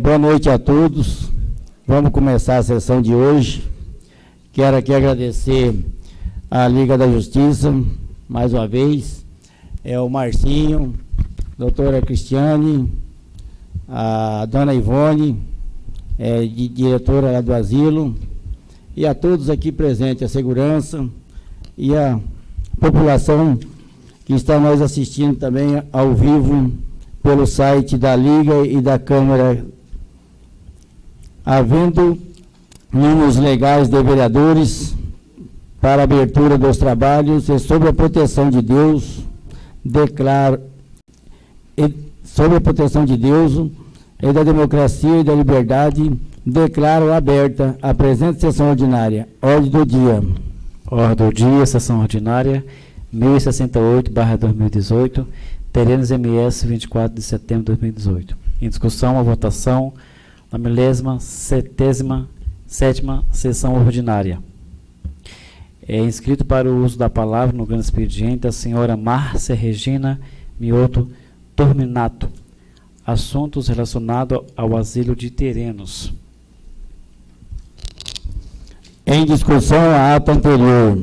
Boa noite a todos. Vamos começar a sessão de hoje. Quero aqui agradecer à Liga da Justiça, mais uma vez, o Marcinho, doutora Cristiane, a dona Ivone, diretora lá do asilo, e a todos aqui presentes, a segurança e a população que está nos assistindo também ao vivo pelo site da Liga e da Câmara. Havendo mínimos legais de vereadores para a abertura dos trabalhos e sob a proteção de Deus, declaro, sob a proteção de Deus e da democracia e da liberdade, declaro aberta a presente sessão ordinária. Ordem do dia. Ordem do dia, sessão ordinária, 1068/2018, Terrenos MS, 24 de setembro de 2018. Em discussão, a votação na 77ª sessão ordinária. É inscrito para o uso da palavra no grande expediente a senhora Márcia Regina Mioto Torminato. Assuntos relacionados ao asilo de Terrenos. Em discussão, a ata anterior.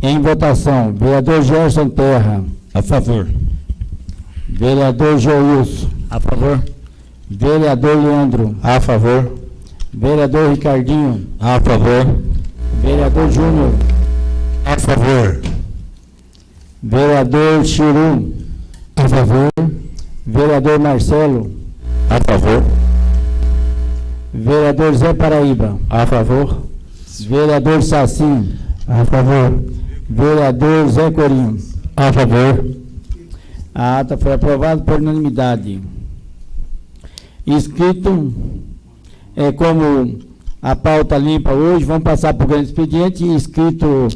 Em votação, vereador Gerson Terra. A favor. Vereador Joilson. A favor. Vereador Leandro. A favor. Vereador Ricardinho. A favor. Vereador Júnior. A favor. Vereador Chiru. A favor. Vereador Marcelo. A favor. Vereador Zé Paraíba. A favor. Vereador Saci. A favor. Vereador Zé Corinho. A favor. A ata foi aprovada por unanimidade. Inscrito, como a pauta limpa hoje, vamos passar para o grande expediente. Inscrito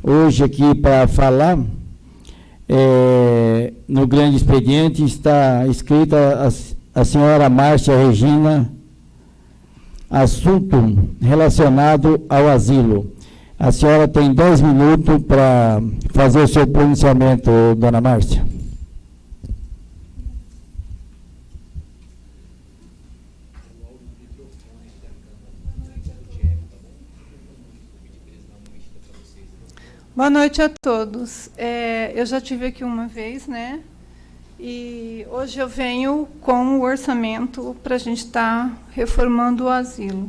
hoje aqui para falar, no grande expediente, está escrita a senhora Márcia Regina, assunto relacionado ao asilo. A senhora tem 10 minutos para fazer o seu pronunciamento, dona Márcia. Boa noite a todos. Eu já estive aqui uma vez, né? E hoje eu venho com o orçamento para a gente estar reformando o asilo,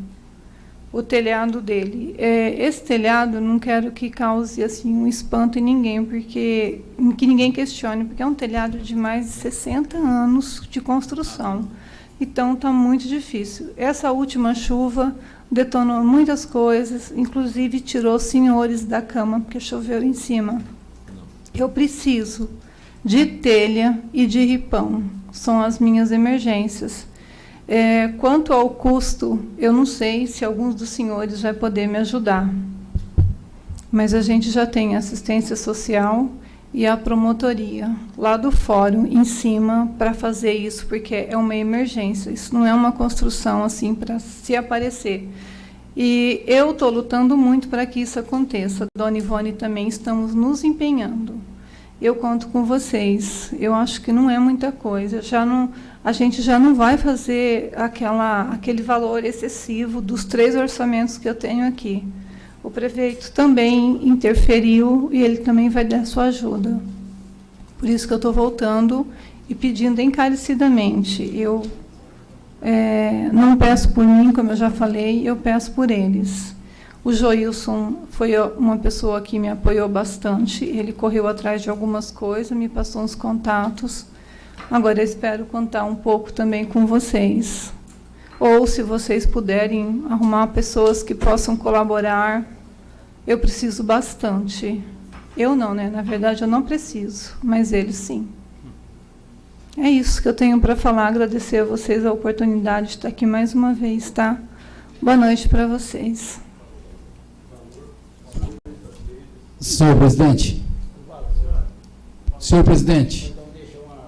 o telhado dele. Esse telhado, não quero que cause assim um espanto em ninguém, que ninguém questione, porque é um telhado de mais de 60 anos de construção. Então, está muito difícil. Essa última chuva detonou muitas coisas, inclusive tirou senhores da cama, porque choveu em cima. Eu preciso de telha e de ripão, são as minhas emergências. Quanto ao custo, eu não sei se alguns dos senhores vai poder me ajudar, mas a gente já tem assistência social e a promotoria lá do fórum em cima para fazer isso, porque é uma emergência, isso não é uma construção assim para se aparecer. E eu estou lutando muito para que isso aconteça. Dona Ivone também estamos nos empenhando. Eu conto com vocês. Eu acho que não é muita coisa. A gente já não vai fazer aquele valor excessivo dos 3 orçamentos que eu tenho aqui. O prefeito também interferiu e ele também vai dar sua ajuda. Por isso que eu estou voltando e pedindo encarecidamente. Eu não peço por mim, como eu já falei, eu peço por eles. O Joilson foi uma pessoa que me apoiou bastante, ele correu atrás de algumas coisas, me passou uns contatos. Agora eu espero contar um pouco também com vocês. Ou, se vocês puderem arrumar pessoas que possam colaborar, eu preciso bastante. Eu não, né? Na verdade, eu não preciso, mas eles sim. É isso que eu tenho para falar. Agradecer a vocês a oportunidade de estar aqui mais uma vez, tá? Boa noite para vocês. Senhor presidente,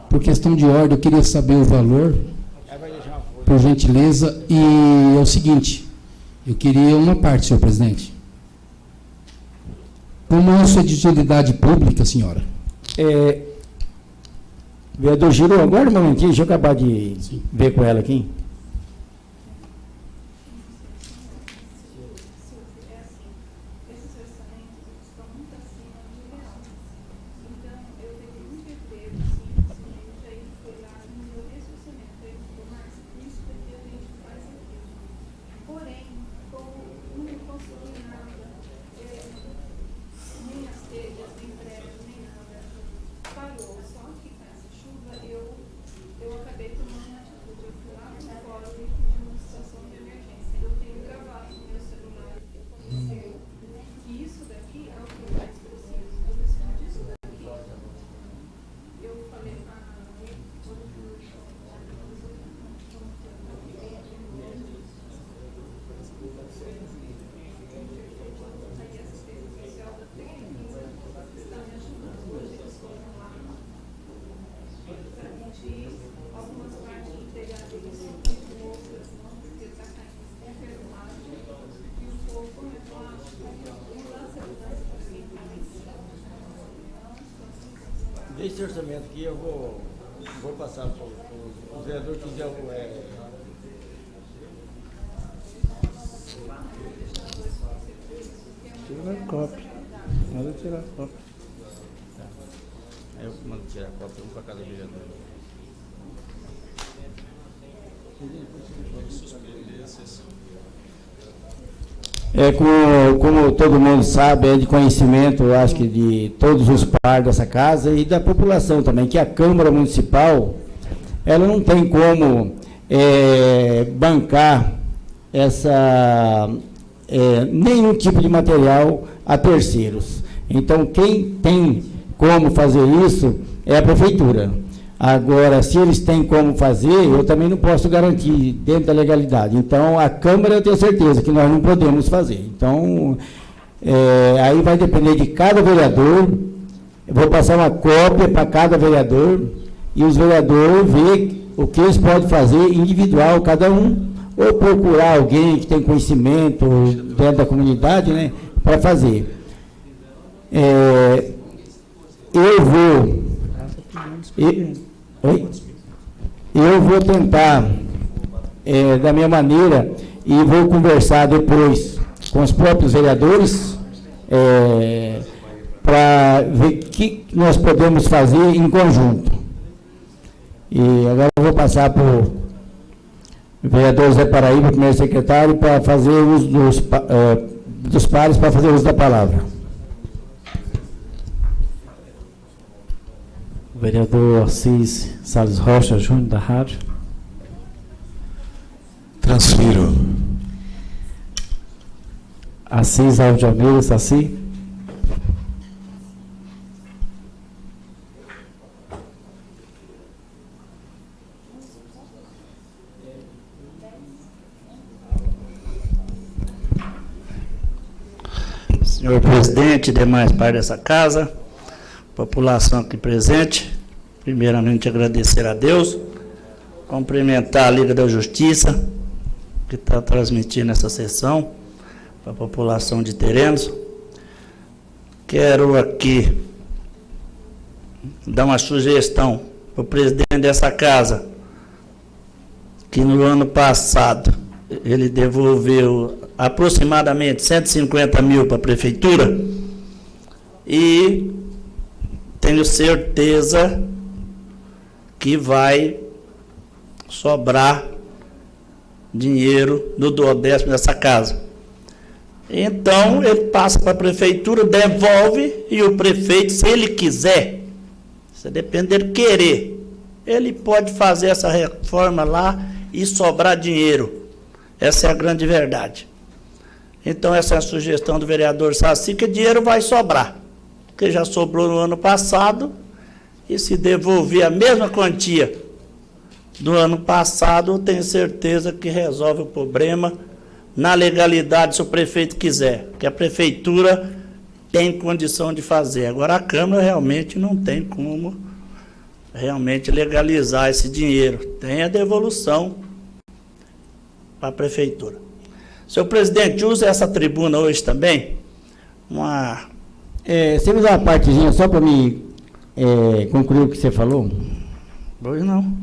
por questão de ordem, eu queria saber o valor, por gentileza, e é o seguinte, eu queria uma parte, senhor presidente. Como isso é de utilidade pública, senhora, Vereador Giro, agora um momentinho, deixa eu acabar de ver com ela aqui. Esse orçamento aqui eu vou passar para o vereador que quiser. Tira a cópia. Manda tirar a cópia. Tá. Aí eu mando tirar a cópia, vamos para casa do vereador. Como todo mundo sabe, é de conhecimento, eu acho que de todos os pares dessa casa e da população também, que a Câmara Municipal, ela não tem como bancar nenhum tipo de material a terceiros. Então, quem tem como fazer isso é a Prefeitura. Agora, se eles têm como fazer, eu também não posso garantir dentro da legalidade. Então, a Câmara eu tenho certeza que nós não podemos fazer. Então, aí vai depender de cada vereador. Eu vou passar uma cópia para cada vereador e os vereadores ver o que eles podem fazer individual, cada um, ou procurar alguém que tem conhecimento dentro da comunidade, né, para fazer. Eu vou tentar, da minha maneira, e vou conversar depois com os próprios vereadores, para ver o que nós podemos fazer em conjunto. E agora eu vou passar para o vereador Zé Paraíba, primeiro secretário, para fazer uso dos pares, para fazer uso da palavra. O vereador Assis Salles Rocha Júnior, da Rádio. Transfiro. Assis Alves de Almeida, Saci. Senhor presidente, demais pares dessa casa, população aqui presente, primeiramente agradecer a Deus, cumprimentar a Liga da Justiça, que está transmitindo essa sessão para a população de Terenos. Quero aqui dar uma sugestão para o presidente dessa casa, que no ano passado ele devolveu aproximadamente 150 mil para a prefeitura, e tenho certeza que vai sobrar dinheiro no duodécimo dessa casa. Então, ele passa para a prefeitura, devolve, e o prefeito, se ele quiser, se depender dele querer, ele pode fazer essa reforma lá e sobrar dinheiro. Essa é a grande verdade. Então, essa é a sugestão do vereador Saci, que dinheiro vai sobrar, porque já sobrou no ano passado, e se devolver a mesma quantia do ano passado, eu tenho certeza que resolve o problema na legalidade, se o prefeito quiser, que a prefeitura tem condição de fazer. Agora, a Câmara realmente não tem como realmente legalizar esse dinheiro. Tem a devolução para a prefeitura. Senhor presidente, usa essa tribuna hoje também. Você me dá uma partezinha só para me concluir o que você falou? Pois não.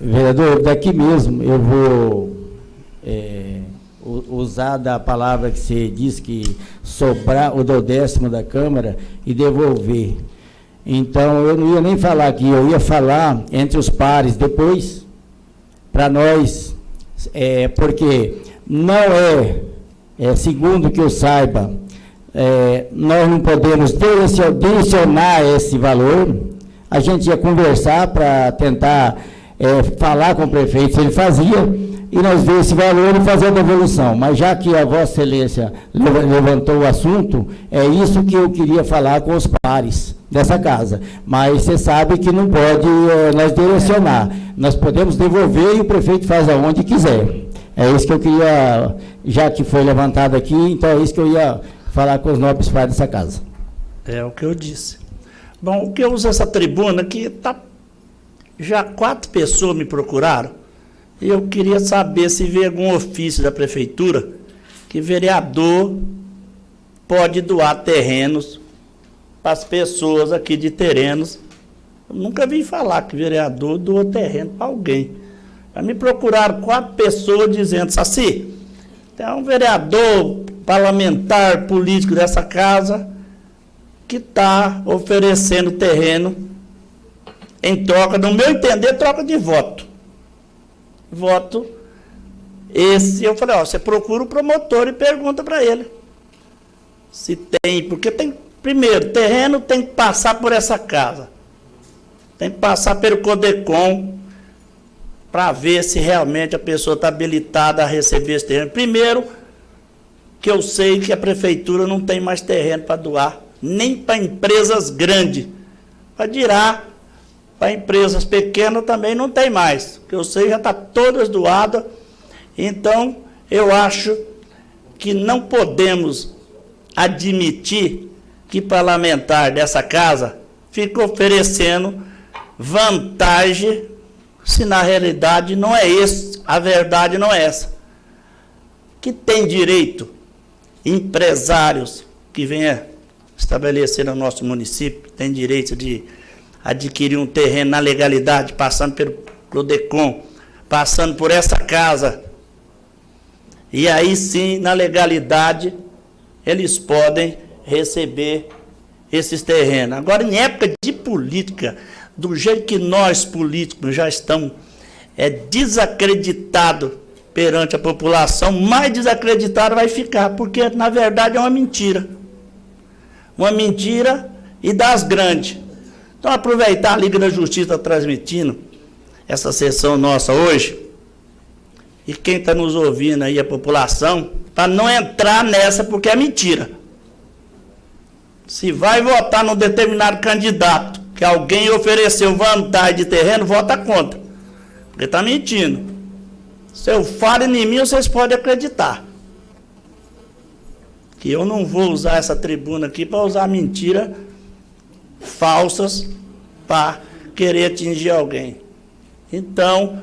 Vereador, daqui mesmo eu vou usar da palavra que você disse, que sobrar o do 10º da Câmara e devolver. Então, eu não ia nem falar aqui, eu ia falar entre os pares depois, para nós, porque não segundo que eu saiba, nós não podemos direcionar esse valor. A gente ia conversar para tentar falar com o prefeito se ele fazia, e nós ver esse valor e fazer a devolução. Mas já que a Vossa Excelência levantou o assunto, é isso que eu queria falar com os pares dessa casa. Mas você sabe que não pode nós direcionar. Nós podemos devolver e o prefeito faz aonde quiser. É isso que eu queria, já que foi levantado aqui, então é isso que eu ia falar com os nobres pares dessa casa. É o que eu disse. Bom, o que eu uso essa tribuna aqui, já 4 pessoas me procuraram, e eu queria saber se vê algum ofício da prefeitura que vereador pode doar terrenos para as pessoas aqui de Terenos. Eu nunca vi falar que vereador doou terreno para alguém. Já me procuraram 4 pessoas dizendo: Saci, tem um vereador parlamentar político dessa casa que está oferecendo terreno em troca, no meu entender, troca de voto. Voto esse, eu falei, você procura o promotor e pergunta para ele se tem, porque tem, primeiro, terreno tem que passar por essa casa, tem que passar pelo CODECOM para ver se realmente a pessoa está habilitada a receber esse terreno. Primeiro, que eu sei que a prefeitura não tem mais terreno para doar, nem para empresas grandes, para dirá para empresas pequenas também não tem mais, que eu sei já está todas doadas. Então eu acho que não podemos admitir que parlamentar dessa casa fica oferecendo vantagem, se na realidade não é isso, a verdade não é essa. Que tem direito empresários que venham estabelecer no nosso município, tem direito de adquirir um terreno na legalidade, passando pelo CODECOM, passando por essa casa. E aí sim, na legalidade, eles podem receber esses terrenos. Agora, em época de política, do jeito que nós políticos já estamos desacreditados perante a população, mais desacreditado vai ficar, porque na verdade é uma mentira. Uma mentira e das grandes. Então, aproveitar a Liga da Justiça transmitindo essa sessão nossa hoje, e quem está nos ouvindo aí, a população, para não entrar nessa, porque é mentira. Se vai votar num determinado candidato, que alguém ofereceu vantagem de terreno, vota contra, porque está mentindo. Se eu falo em mim, vocês podem acreditar que eu não vou usar essa tribuna aqui para usar mentira falsas para querer atingir alguém. Então,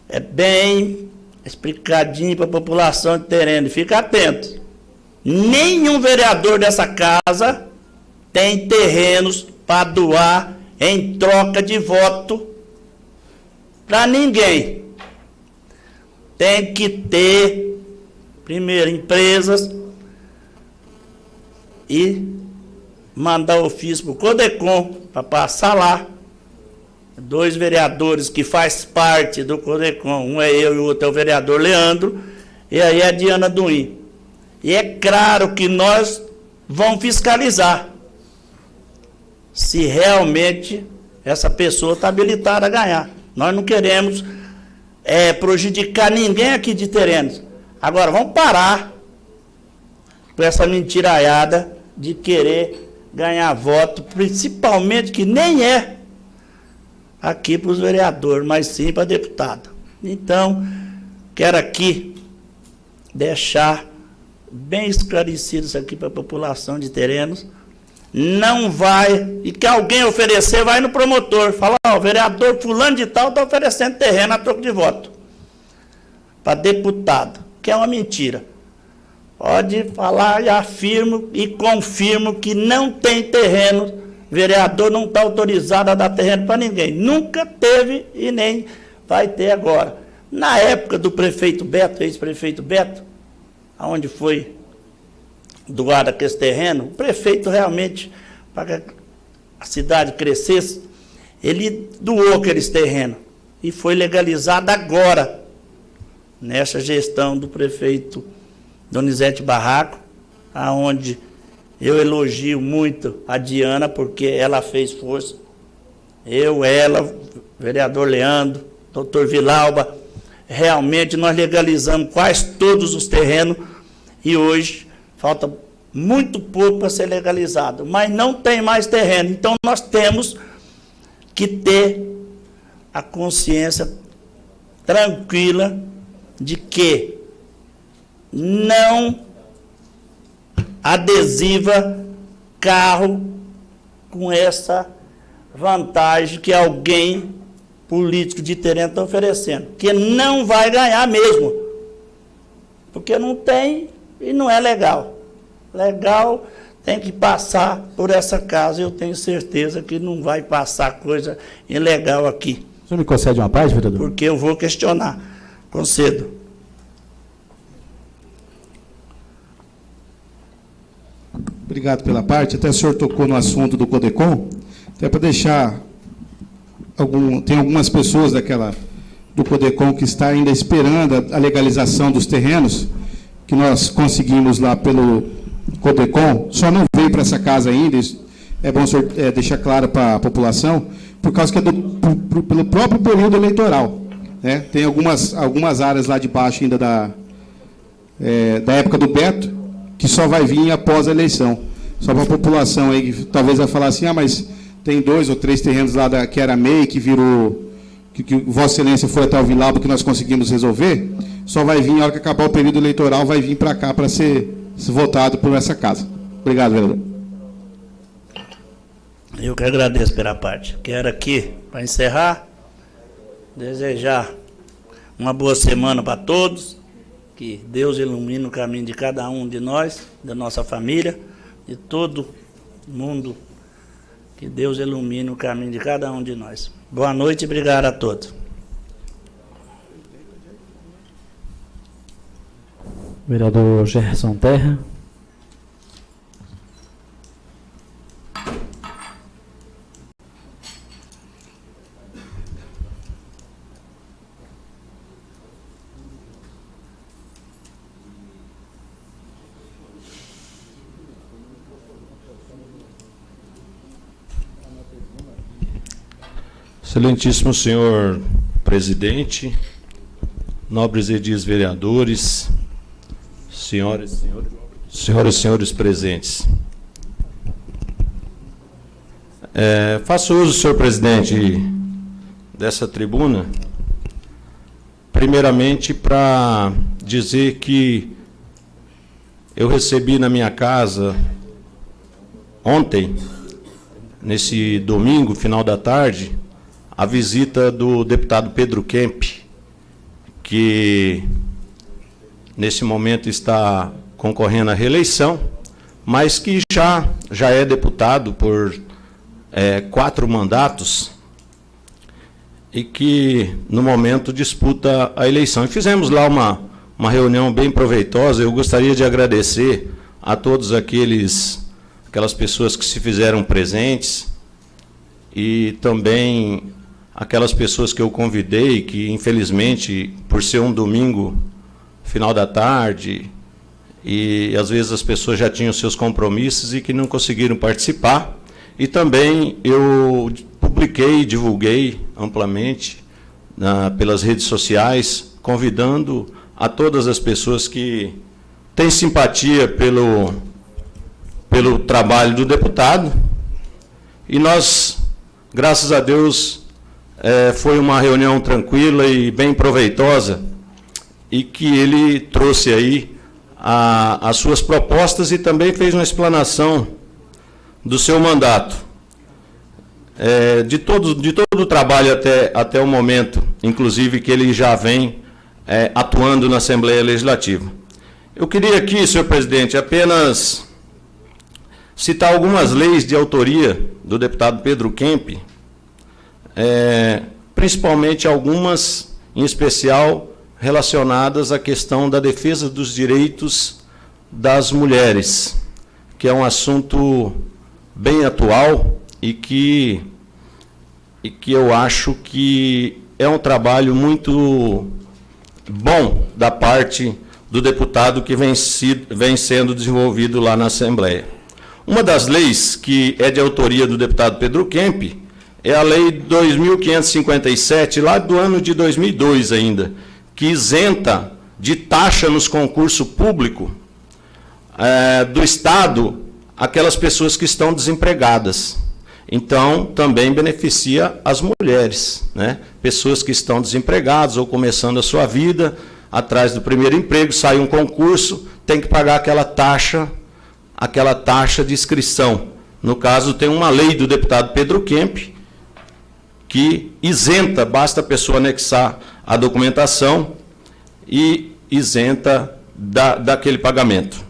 é bem explicadinho para a população de Tereno. Fica atento. Nenhum vereador dessa casa tem terrenos para doar em troca de voto para ninguém. Tem que ter, primeiro, empresas e mandar ofício para o CODECOM para passar lá. 2 vereadores que faz parte do CODECOM, um é eu e o outro é o vereador Leandro, e aí é a Diana Duim. E é claro que nós vamos fiscalizar se realmente essa pessoa está habilitada a ganhar. Nós não queremos prejudicar ninguém aqui de Terenos. Agora, vamos parar com essa mentiraiada de querer ganhar voto, principalmente que nem é aqui para os vereadores, mas sim para deputado. Então, quero aqui deixar bem esclarecido isso aqui para a população de Terenos. Não vai, e que alguém oferecer, vai no promotor, fala, o vereador fulano de tal está oferecendo terreno a troco de voto para deputado, que é uma mentira. Pode falar e afirmo e confirmo que não tem terreno vereador não está autorizado a dar terreno para ninguém. Nunca teve e nem vai ter agora. Na época do prefeito Beto, ex-prefeito Beto, onde foi doado aquele terreno, o prefeito realmente, para que a cidade crescesse, ele doou aqueles terrenos e foi legalizado agora, nessa gestão do prefeito Donizete Barraco, aonde eu elogio muito a Diana, porque ela fez força. Eu, ela, vereador Leandro, doutor Vilauba, realmente nós legalizamos quase todos os terrenos e hoje falta muito pouco para ser legalizado, mas não tem mais terreno. Então nós temos que ter a consciência tranquila de que não adesiva carro com essa vantagem que alguém político de terreno está oferecendo, que não vai ganhar mesmo, porque não tem e não é legal. Legal tem que passar por essa casa, eu tenho certeza que não vai passar coisa ilegal aqui. O senhor me concede uma parte, vereador? Porque eu vou questionar. Concedo. Obrigado pela parte. Até o senhor tocou no assunto do CODECOM, até para deixar tem algumas pessoas do CODECOM que está ainda esperando a legalização dos terrenos, que nós conseguimos lá pelo CODECOM, só não veio para essa casa ainda, é bom o senhor deixar claro para a população, por causa que é pelo próprio período eleitoral. Né? Tem algumas áreas lá de baixo ainda da época do Beto, que só vai vir após a eleição. Só para a população aí, que talvez vai falar assim, mas tem 2 ou 3 terrenos lá que era MEI, que virou, que Vossa Excelência foi até o Vilauba, que nós conseguimos resolver, só vai vir, na hora que acabar o período eleitoral, vai vir para cá para ser votado por essa casa. Obrigado, vereador. Eu que agradeço pela parte. Quero aqui, para encerrar, desejar uma boa semana para todos, que Deus ilumine o caminho de cada um de nós, da nossa família, de todo mundo, que Deus ilumine o caminho de cada um de nós. Boa noite e obrigado a todos. Vereador Gerson Terra. Excelentíssimo senhor presidente, nobres edis vereadores, senhoras e senhores presentes. Faço uso, senhor presidente, dessa tribuna, primeiramente para dizer que eu recebi na minha casa ontem, nesse domingo, final da tarde, a visita do deputado Pedro Kemp, que nesse momento está concorrendo à reeleição, mas que já é deputado por 4 mandatos e que no momento disputa a eleição. E fizemos lá uma reunião bem proveitosa. Eu gostaria de agradecer a todos aquelas pessoas que se fizeram presentes e também aquelas pessoas que eu convidei, que infelizmente, por ser um domingo, final da tarde, e às vezes as pessoas já tinham seus compromissos e que não conseguiram participar. E também eu publiquei e divulguei amplamente pelas redes sociais, convidando a todas as pessoas que têm simpatia pelo trabalho do deputado. E nós, graças a Deus, foi uma reunião tranquila e bem proveitosa, e que ele trouxe aí as suas propostas e também fez uma explanação do seu mandato. De todo o trabalho até o momento, inclusive que ele já vem atuando na Assembleia Legislativa. Eu queria aqui, senhor presidente, apenas citar algumas leis de autoria do deputado Pedro Kemp, principalmente algumas, em especial, relacionadas à questão da defesa dos direitos das mulheres, que é um assunto bem atual e que eu acho que é um trabalho muito bom da parte do deputado que vem sendo desenvolvido lá na Assembleia. Uma das leis que é de autoria do deputado Pedro Kemp é a Lei 2.557, lá do ano de 2002 ainda, que isenta de taxa nos concursos públicos do Estado aquelas pessoas que estão desempregadas. Então, também beneficia as mulheres, né? Pessoas que estão desempregadas ou começando a sua vida, atrás do primeiro emprego, sai um concurso, tem que pagar aquela taxa de inscrição. No caso, tem uma lei do deputado Pedro Kemp que isenta, basta a pessoa anexar a documentação e isenta daquele pagamento.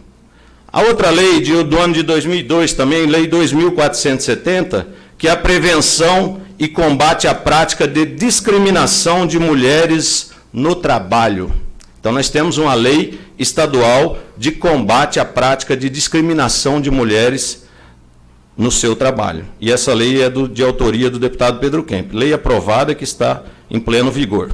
A outra lei do ano de 2002 também, Lei 2.470, que é a prevenção e combate à prática de discriminação de mulheres no trabalho. Então, nós temos uma lei estadual de combate à prática de discriminação de mulheres no seu trabalho. E essa lei é de autoria do deputado Pedro Kemp. Lei aprovada que está em pleno vigor.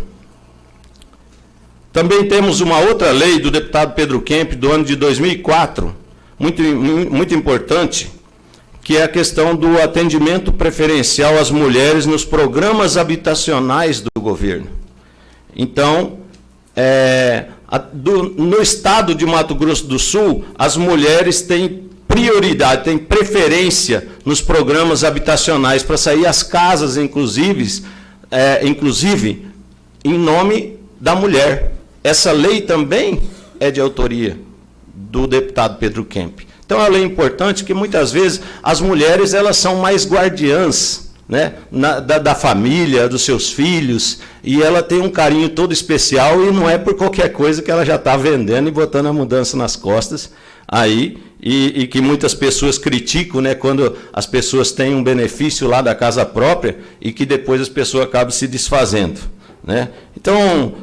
Também temos uma outra lei do deputado Pedro Kemp, do ano de 2004, muito importante, que é a questão do atendimento preferencial às mulheres nos programas habitacionais do governo. Então, no estado de Mato Grosso do Sul, as mulheres têm prioridade, têm preferência nos programas habitacionais para sair às casas, inclusive em nome da mulher. Essa lei também é de autoria do deputado Pedro Kemp. Então, é uma lei importante que, muitas vezes, as mulheres elas são mais guardiãs, né, da família, dos seus filhos, e ela tem um carinho todo especial, e não é por qualquer coisa que ela já está vendendo e botando a mudança nas costas, aí, e que muitas pessoas criticam, né, quando as pessoas têm um benefício lá da casa própria, e que depois as pessoas acabam se desfazendo, né? Então,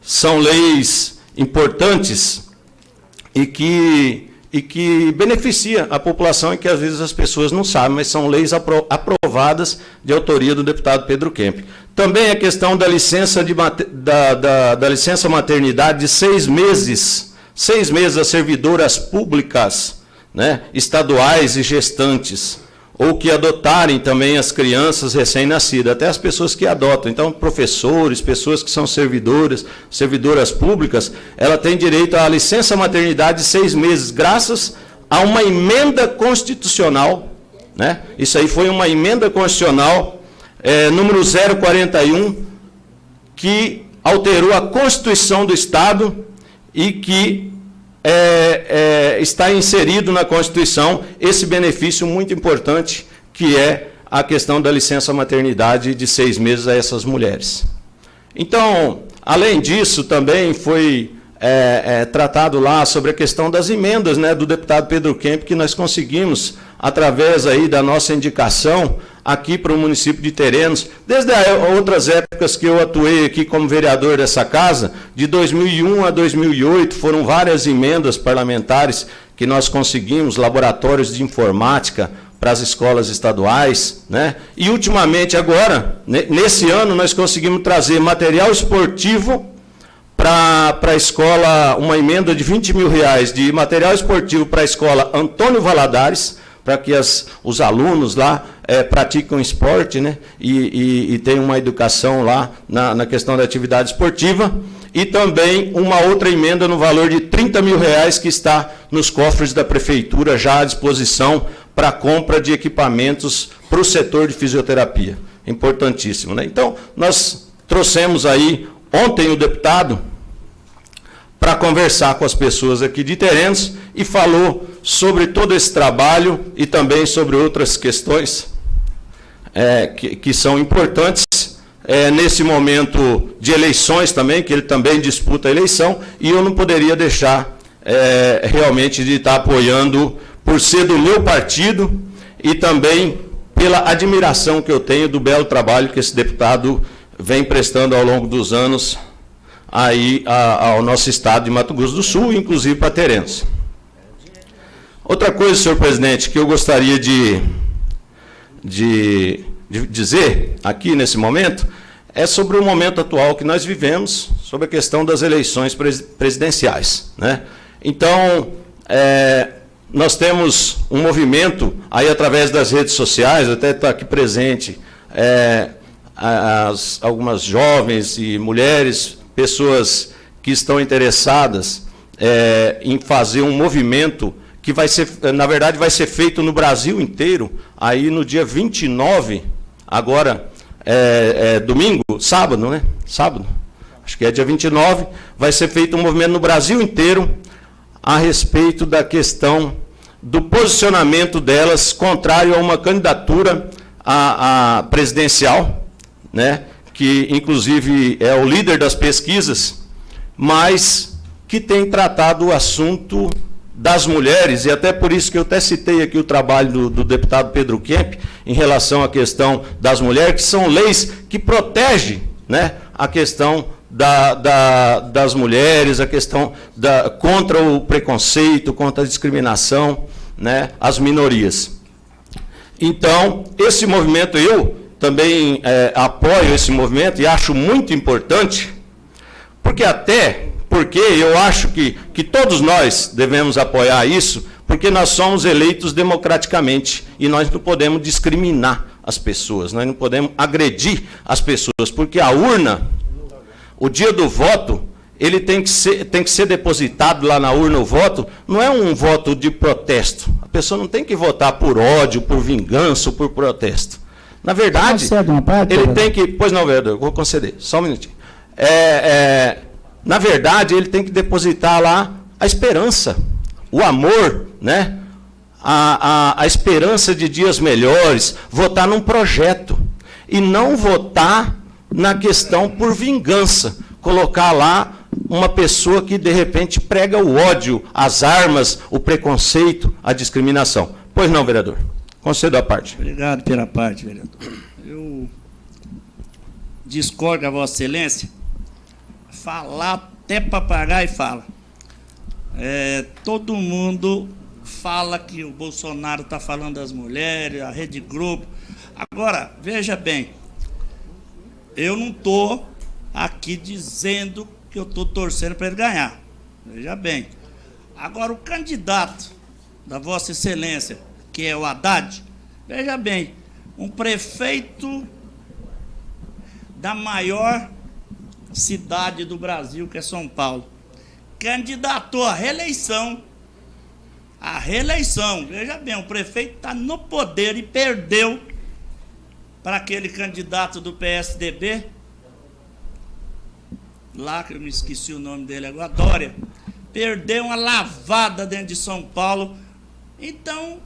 são leis importantes e que beneficia a população e que às vezes as pessoas não sabem, mas são leis aprovadas de autoria do deputado Pedro Kemp. Também a questão da licença, da licença maternidade de 6 meses às servidoras públicas, né, estaduais e gestantes, ou que adotarem também as crianças recém-nascidas, até as pessoas que adotam. Então, professores, pessoas que são servidoras públicas, ela tem direito à licença maternidade de 6 meses, graças a uma emenda constitucional, né? Isso aí foi uma emenda constitucional, número 041, que alterou a Constituição do Estado e que está inserido na Constituição esse benefício muito importante, que é a questão da licença maternidade de 6 meses a essas mulheres. Então, além disso, também foi tratado lá sobre a questão das emendas, né, do deputado Pedro Kemp, que nós conseguimos, através aí da nossa indicação, aqui para o município de Terenos, desde outras épocas que eu atuei aqui como vereador dessa casa, de 2001 a 2008, foram várias emendas parlamentares que nós conseguimos, laboratórios de informática para as escolas estaduais, né? E ultimamente agora, nesse ano, nós conseguimos trazer material esportivo para a escola, uma emenda de R$20 mil de material esportivo para a escola Antônio Valadares, para que os alunos lá praticam esporte, né, e tenham uma educação lá na questão da atividade esportiva, e também uma outra emenda no valor de R$30 mil que está nos cofres da Prefeitura, já à disposição para a compra de equipamentos para o setor de fisioterapia. Importantíssimo, né? Então, nós trouxemos aí ontem o deputado para conversar com as pessoas aqui de Terenos e falou sobre todo esse trabalho e também sobre outras questões que são importantes nesse momento de eleições também, que ele também disputa a eleição, e eu não poderia deixar realmente de estar apoiando por ser do meu partido e também pela admiração que eu tenho do belo trabalho que esse deputado vem prestando ao longo dos anos aí ao nosso estado de Mato Grosso do Sul, inclusive para Terenos. Outra coisa, senhor presidente, que eu gostaria de dizer aqui nesse momento é sobre o momento atual que nós vivemos, sobre a questão das eleições presidenciais, né? Então, nós temos um movimento aí através das redes sociais, até está aqui presente algumas jovens e mulheres, pessoas que estão interessadas em fazer um movimento que vai ser, na verdade, vai ser feito no Brasil inteiro, aí no dia 29, agora, domingo, sábado, né? Sábado, acho que é dia 29, vai ser feito um movimento no Brasil inteiro a respeito da questão do posicionamento delas contrário a uma candidatura a presidencial, né? Que, inclusive, é o líder das pesquisas, mas que tem tratado o assunto das mulheres, e até por isso que eu até citei aqui o trabalho do deputado Pedro Kemp, em relação à questão das mulheres, que são leis que protegem, né, a questão das mulheres, a questão contra o preconceito, contra a discriminação, né, as minorias. Então, esse movimento, eu também apoio esse movimento e acho muito importante, porque eu acho que todos nós devemos apoiar isso, porque nós somos eleitos democraticamente e nós não podemos discriminar as pessoas, nós não podemos agredir as pessoas, porque a urna, o dia do voto, ele tem que ser depositado lá na urna o voto, não é um voto de protesto. A pessoa não tem que votar por ódio, por vingança, por protesto. Na verdade, ele tem que... Pois não, vereador, eu vou conceder, só um minutinho. Na verdade, ele tem que depositar lá a esperança, o amor, né? A esperança de dias melhores, votar num projeto, e não votar na questão por vingança, colocar lá uma pessoa que, de repente, prega o ódio, as armas, o preconceito, a discriminação. Pois não, vereador? Concedo a parte. Obrigado pela parte, vereador. Eu discordo com a Vossa Excelência. Falar até papagaio fala. Todo mundo fala que o Bolsonaro está falando das mulheres, a Rede Globo. Agora, veja bem, eu não estou aqui dizendo que eu estou torcendo para ele ganhar. Veja bem. Agora, o candidato da Vossa Excelência, que é o Haddad, veja bem, um prefeito da maior cidade do Brasil, que é São Paulo, candidatou à reeleição. A reeleição, veja bem, o prefeito está no poder e perdeu para aquele candidato do PSDB, lá que eu me esqueci o nome dele agora, Dória, perdeu uma lavada dentro de São Paulo. Então,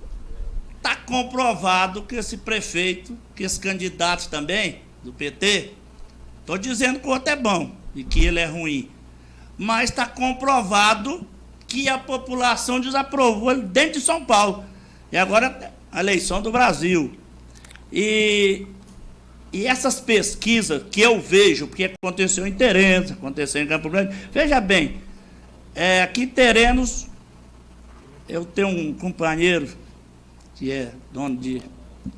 está comprovado que esse prefeito, que esse candidato também, do PT, estou dizendo que o outro é bom e que ele é ruim, mas está comprovado que a população desaprovou ele dentro de São Paulo. E agora a eleição do Brasil. E essas pesquisas que eu vejo, porque aconteceu em Terenos, aconteceu em Campo Grande, veja bem, aqui em Terenos, eu tenho um companheiro que é dono de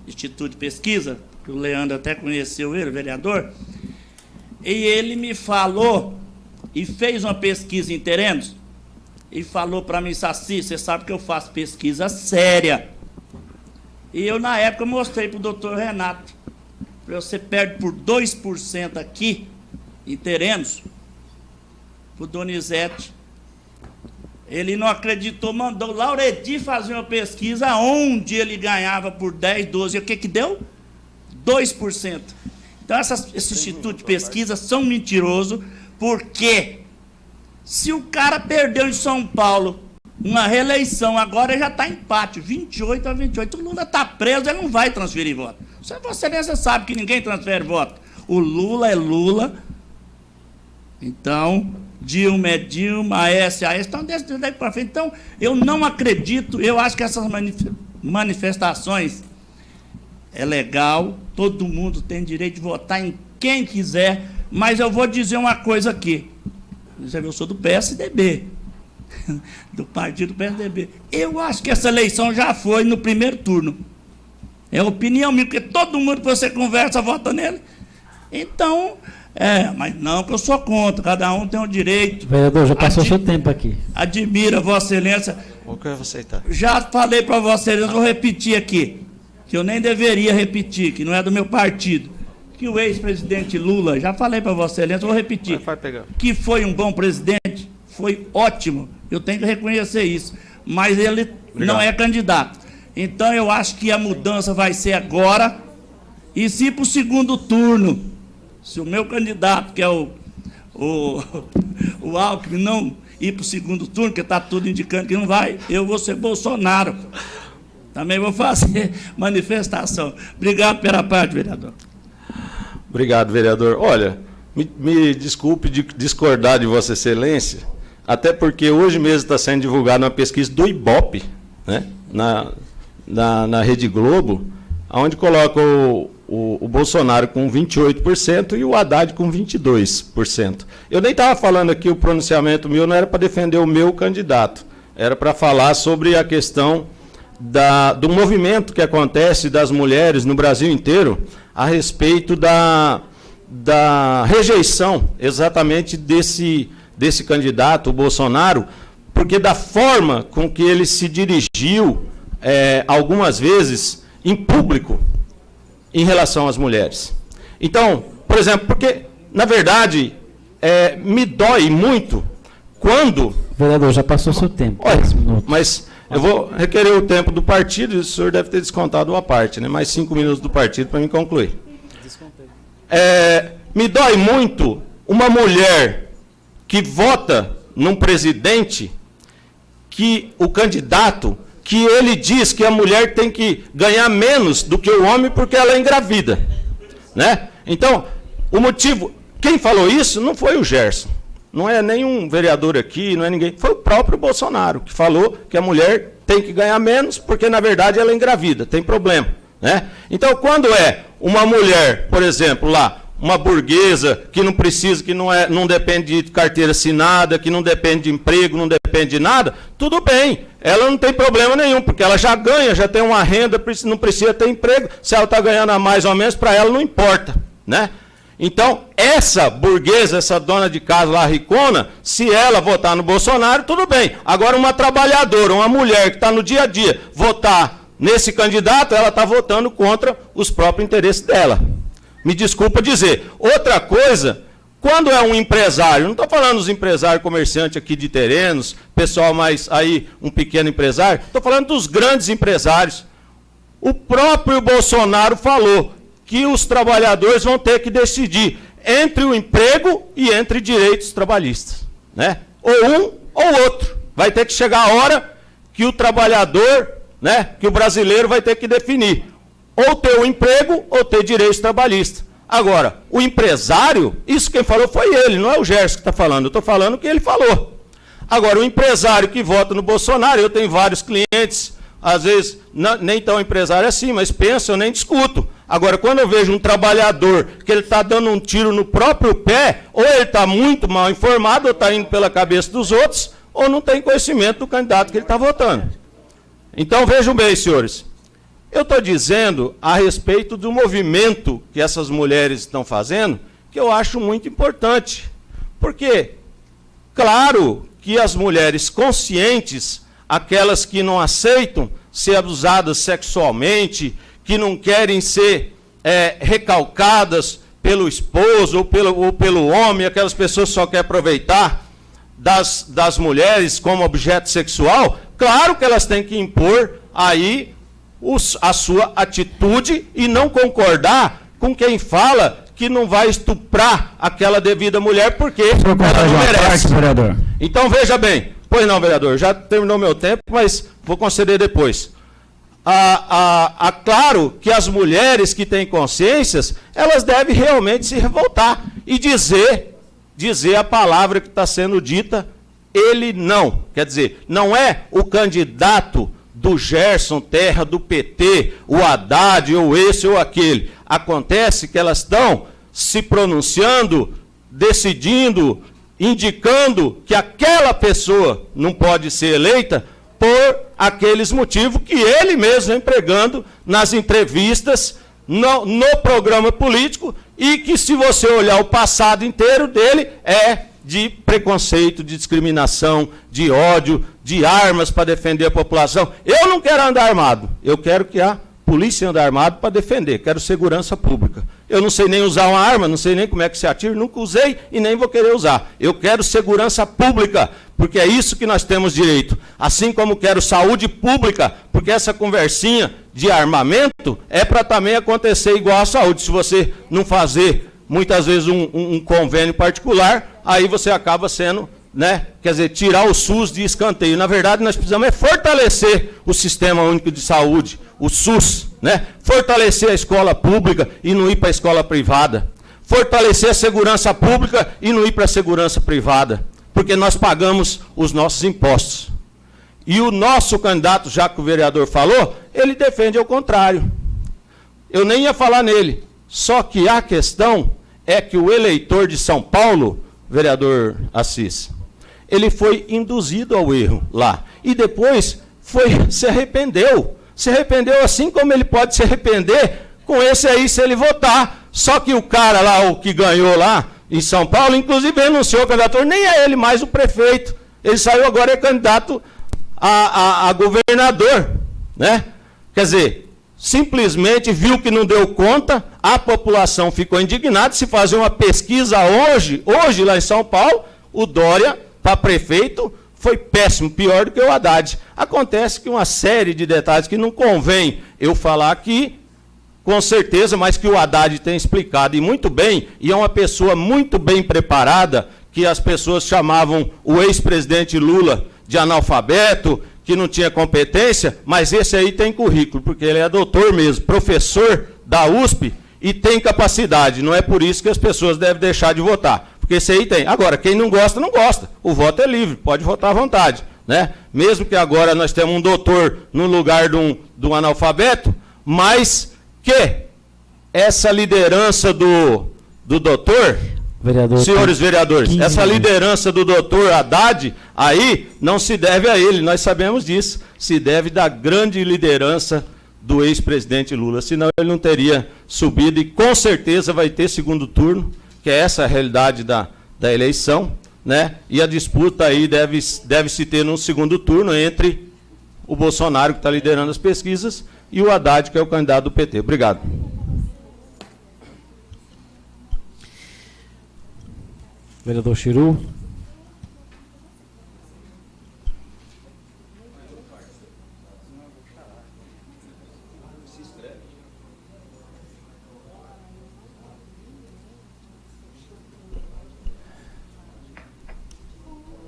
Instituto de Pesquisa, que o Leandro até conheceu ele, vereador, e ele me falou, e fez uma pesquisa em Terenos, e falou para mim, Saci, você sabe que eu faço pesquisa séria. E eu, na época, mostrei para o doutor Renato, você perde por 2% aqui, em Terenos, para o Donizete. Ele não acreditou, mandou o Lauredi fazer uma pesquisa onde ele ganhava por 10, 12. E o que que deu? 2%. Então, esse instituto de pesquisa são mentirosos, porque se o cara perdeu em São Paulo uma reeleição, agora ele já está em empate, 28 a 28. O Lula está preso, ele não vai transferir voto. Você sabe que ninguém transfere voto. O Lula é Lula. Então, Dilma é Dilma, Aécio é Aécio, então desde daí para frente. Então, eu não acredito, eu acho que essas manifestações é legal, todo mundo tem direito de votar em quem quiser, mas eu vou dizer uma coisa aqui. Eu sou do PSDB, do partido PSDB. Eu acho que essa eleição já foi no primeiro turno. É opinião minha, porque todo mundo que você conversa vota nele. Então, mas não que eu sou contra, cada um tem o direito. Vereador, já passou seu tempo aqui. Admira Vossa Excelência. O que eu vou aceitar? Já falei para Vossa Excelência, vou repetir aqui, que eu nem deveria repetir, que não é do meu partido, que o ex-presidente Lula, já falei para Vossa Excelência, vou repetir, que foi um bom presidente, foi ótimo, eu tenho que reconhecer isso, mas ele não é candidato. Então eu acho que a mudança vai ser agora, e se para o segundo turno, se o meu candidato, que é o Alckmin, não ir para o segundo turno, porque está tudo indicando que não vai, eu vou ser Bolsonaro. Também vou fazer manifestação. Obrigado pela parte, vereador. Obrigado, vereador. Olha, me desculpe de discordar de Vossa Excelência, até porque hoje mesmo está sendo divulgada uma pesquisa do Ibope, né, na Rede Globo, onde coloca o Bolsonaro com 28% e o Haddad com 22%. Eu nem estava falando aqui, o pronunciamento meu não era para defender o meu candidato, era para falar sobre a questão do movimento que acontece das mulheres no Brasil inteiro a respeito da rejeição exatamente desse candidato, o Bolsonaro, porque da forma com que ele se dirigiu algumas vezes em público em relação às mulheres. Então, por exemplo, porque, na verdade, me dói muito quando... Vereador, já passou seu tempo. Olha, mas eu vou requerer o tempo do partido, e o senhor deve ter descontado uma parte, né? Mais 5 minutos do partido para me concluir. Descontei. Me dói muito uma mulher que vota num presidente que o candidato, que ele diz que a mulher tem que ganhar menos do que o homem porque ela é engravida, né? Então, o motivo... Quem falou isso não foi o Gerson, não é nenhum vereador aqui, não é ninguém, foi o próprio Bolsonaro que falou que a mulher tem que ganhar menos porque, na verdade, ela é engravida, tem problema, né? Então, quando é uma mulher, por exemplo, lá, uma burguesa que não precisa, que não depende de carteira assinada, que não depende de emprego, não depende de nada, tudo bem, ela não tem problema nenhum, porque ela já ganha, já tem uma renda, não precisa ter emprego, se ela está ganhando a mais ou menos, para ela não importa, né? Então, essa burguesa, essa dona de casa lá, ricona, se ela votar no Bolsonaro, tudo bem. Agora, uma trabalhadora, uma mulher que está no dia a dia, votar nesse candidato, ela está votando contra os próprios interesses dela. Me desculpa dizer. Outra coisa, quando é um empresário, não estou falando dos empresários comerciantes aqui de terrenos, pessoal mais aí, um pequeno empresário, estou falando dos grandes empresários. O próprio Bolsonaro falou que os trabalhadores vão ter que decidir entre o emprego e entre direitos trabalhistas, né? Ou um ou outro. Vai ter que chegar a hora que o trabalhador, né, que o brasileiro vai ter que definir. Ou ter o emprego ou ter direitos trabalhistas. Agora, o empresário, isso quem falou foi ele, não é o Gerson que está falando, eu estou falando o que ele falou. Agora, o empresário que vota no Bolsonaro, eu tenho vários clientes, às vezes nem tão empresário assim, mas penso, eu nem discuto. Agora, quando eu vejo um trabalhador que ele está dando um tiro no próprio pé, ou ele está muito mal informado, ou está indo pela cabeça dos outros, ou não tem conhecimento do candidato que ele está votando. Então, vejam bem, senhores, eu estou dizendo a respeito do movimento que essas mulheres estão fazendo, que eu acho muito importante. Porque, claro que as mulheres conscientes, aquelas que não aceitam ser abusadas sexualmente, que não querem ser recalcadas pelo esposo ou pelo homem, aquelas pessoas que só querem aproveitar das mulheres como objeto sexual, claro que elas têm que impor aí a sua atitude e não concordar com quem fala que não vai estuprar aquela devida mulher porque ela não merece. Vereador. Então, veja bem. Pois não, vereador, já terminou meu tempo, mas vou conceder depois. Claro que as mulheres que têm consciências, elas devem realmente se revoltar e dizer dizer a palavra que está sendo dita, ele não. Quer dizer, não é o candidato do Gerson Terra, do PT, o Haddad, ou esse ou aquele. Acontece que elas estão se pronunciando, decidindo, indicando que aquela pessoa não pode ser eleita por aqueles motivos que ele mesmo vem pregando nas entrevistas, no programa político, e que, se você olhar o passado inteiro dele, é de preconceito, de discriminação, de ódio, de armas para defender a população. Eu não quero andar armado, eu quero que a polícia ande armado para defender, quero segurança pública. Eu não sei nem usar uma arma, não sei nem como é que se atira, nunca usei e nem vou querer usar. Eu quero segurança pública, porque é isso que nós temos direito. Assim como quero saúde pública, porque essa conversinha de armamento é para também acontecer igual à saúde. Se você não fazer, muitas vezes, um convênio particular, aí você acaba sendo, né, quer dizer, tirar o SUS de escanteio. Na verdade, nós precisamos fortalecer o Sistema Único de Saúde, o SUS, né? Fortalecer a escola pública e não ir para a escola privada. Fortalecer a segurança pública e não ir para a segurança privada. Porque nós pagamos os nossos impostos. E o nosso candidato, já que o vereador falou, ele defende ao contrário. Eu nem ia falar nele. Só que a questão é que o eleitor de São Paulo, vereador Assis, ele foi induzido ao erro lá. E depois se arrependeu. Se arrependeu assim como ele pode se arrepender com esse aí se ele votar. Só que o cara lá, o que ganhou lá em São Paulo, inclusive renunciou ao candidato, nem é ele mais o prefeito. Ele saiu agora, é candidato a governador, né? Quer dizer, simplesmente viu que não deu conta, a população ficou indignada. Se fazer uma pesquisa hoje lá em São Paulo, o Dória, para prefeito, foi péssimo, pior do que o Haddad. Acontece que uma série de detalhes que não convém eu falar aqui, com certeza, mas que o Haddad tem explicado, e muito bem, e é uma pessoa muito bem preparada, que as pessoas chamavam o ex-presidente Lula de analfabeto, que não tinha competência, mas esse aí tem currículo, porque ele é doutor mesmo, professor da USP, e tem capacidade. Não é por isso que as pessoas devem deixar de votar, porque esse aí tem. Agora, quem não gosta, não gosta. O voto é livre, pode votar à vontade, né? Mesmo que agora nós temos um doutor no lugar de um analfabeto, mas que essa liderança do doutor, vereador, senhores vereadores, essa liderança do doutor Haddad, aí não se deve a ele, nós sabemos disso, se deve da grande liderança do ex-presidente Lula, senão ele não teria subido, e com certeza vai ter segundo turno, que é essa a realidade da eleição, né? E a disputa aí deve-se ter num segundo turno entre o Bolsonaro, que está liderando as pesquisas, e o Haddad, que é o candidato do PT. Obrigado. Vereador Chiru.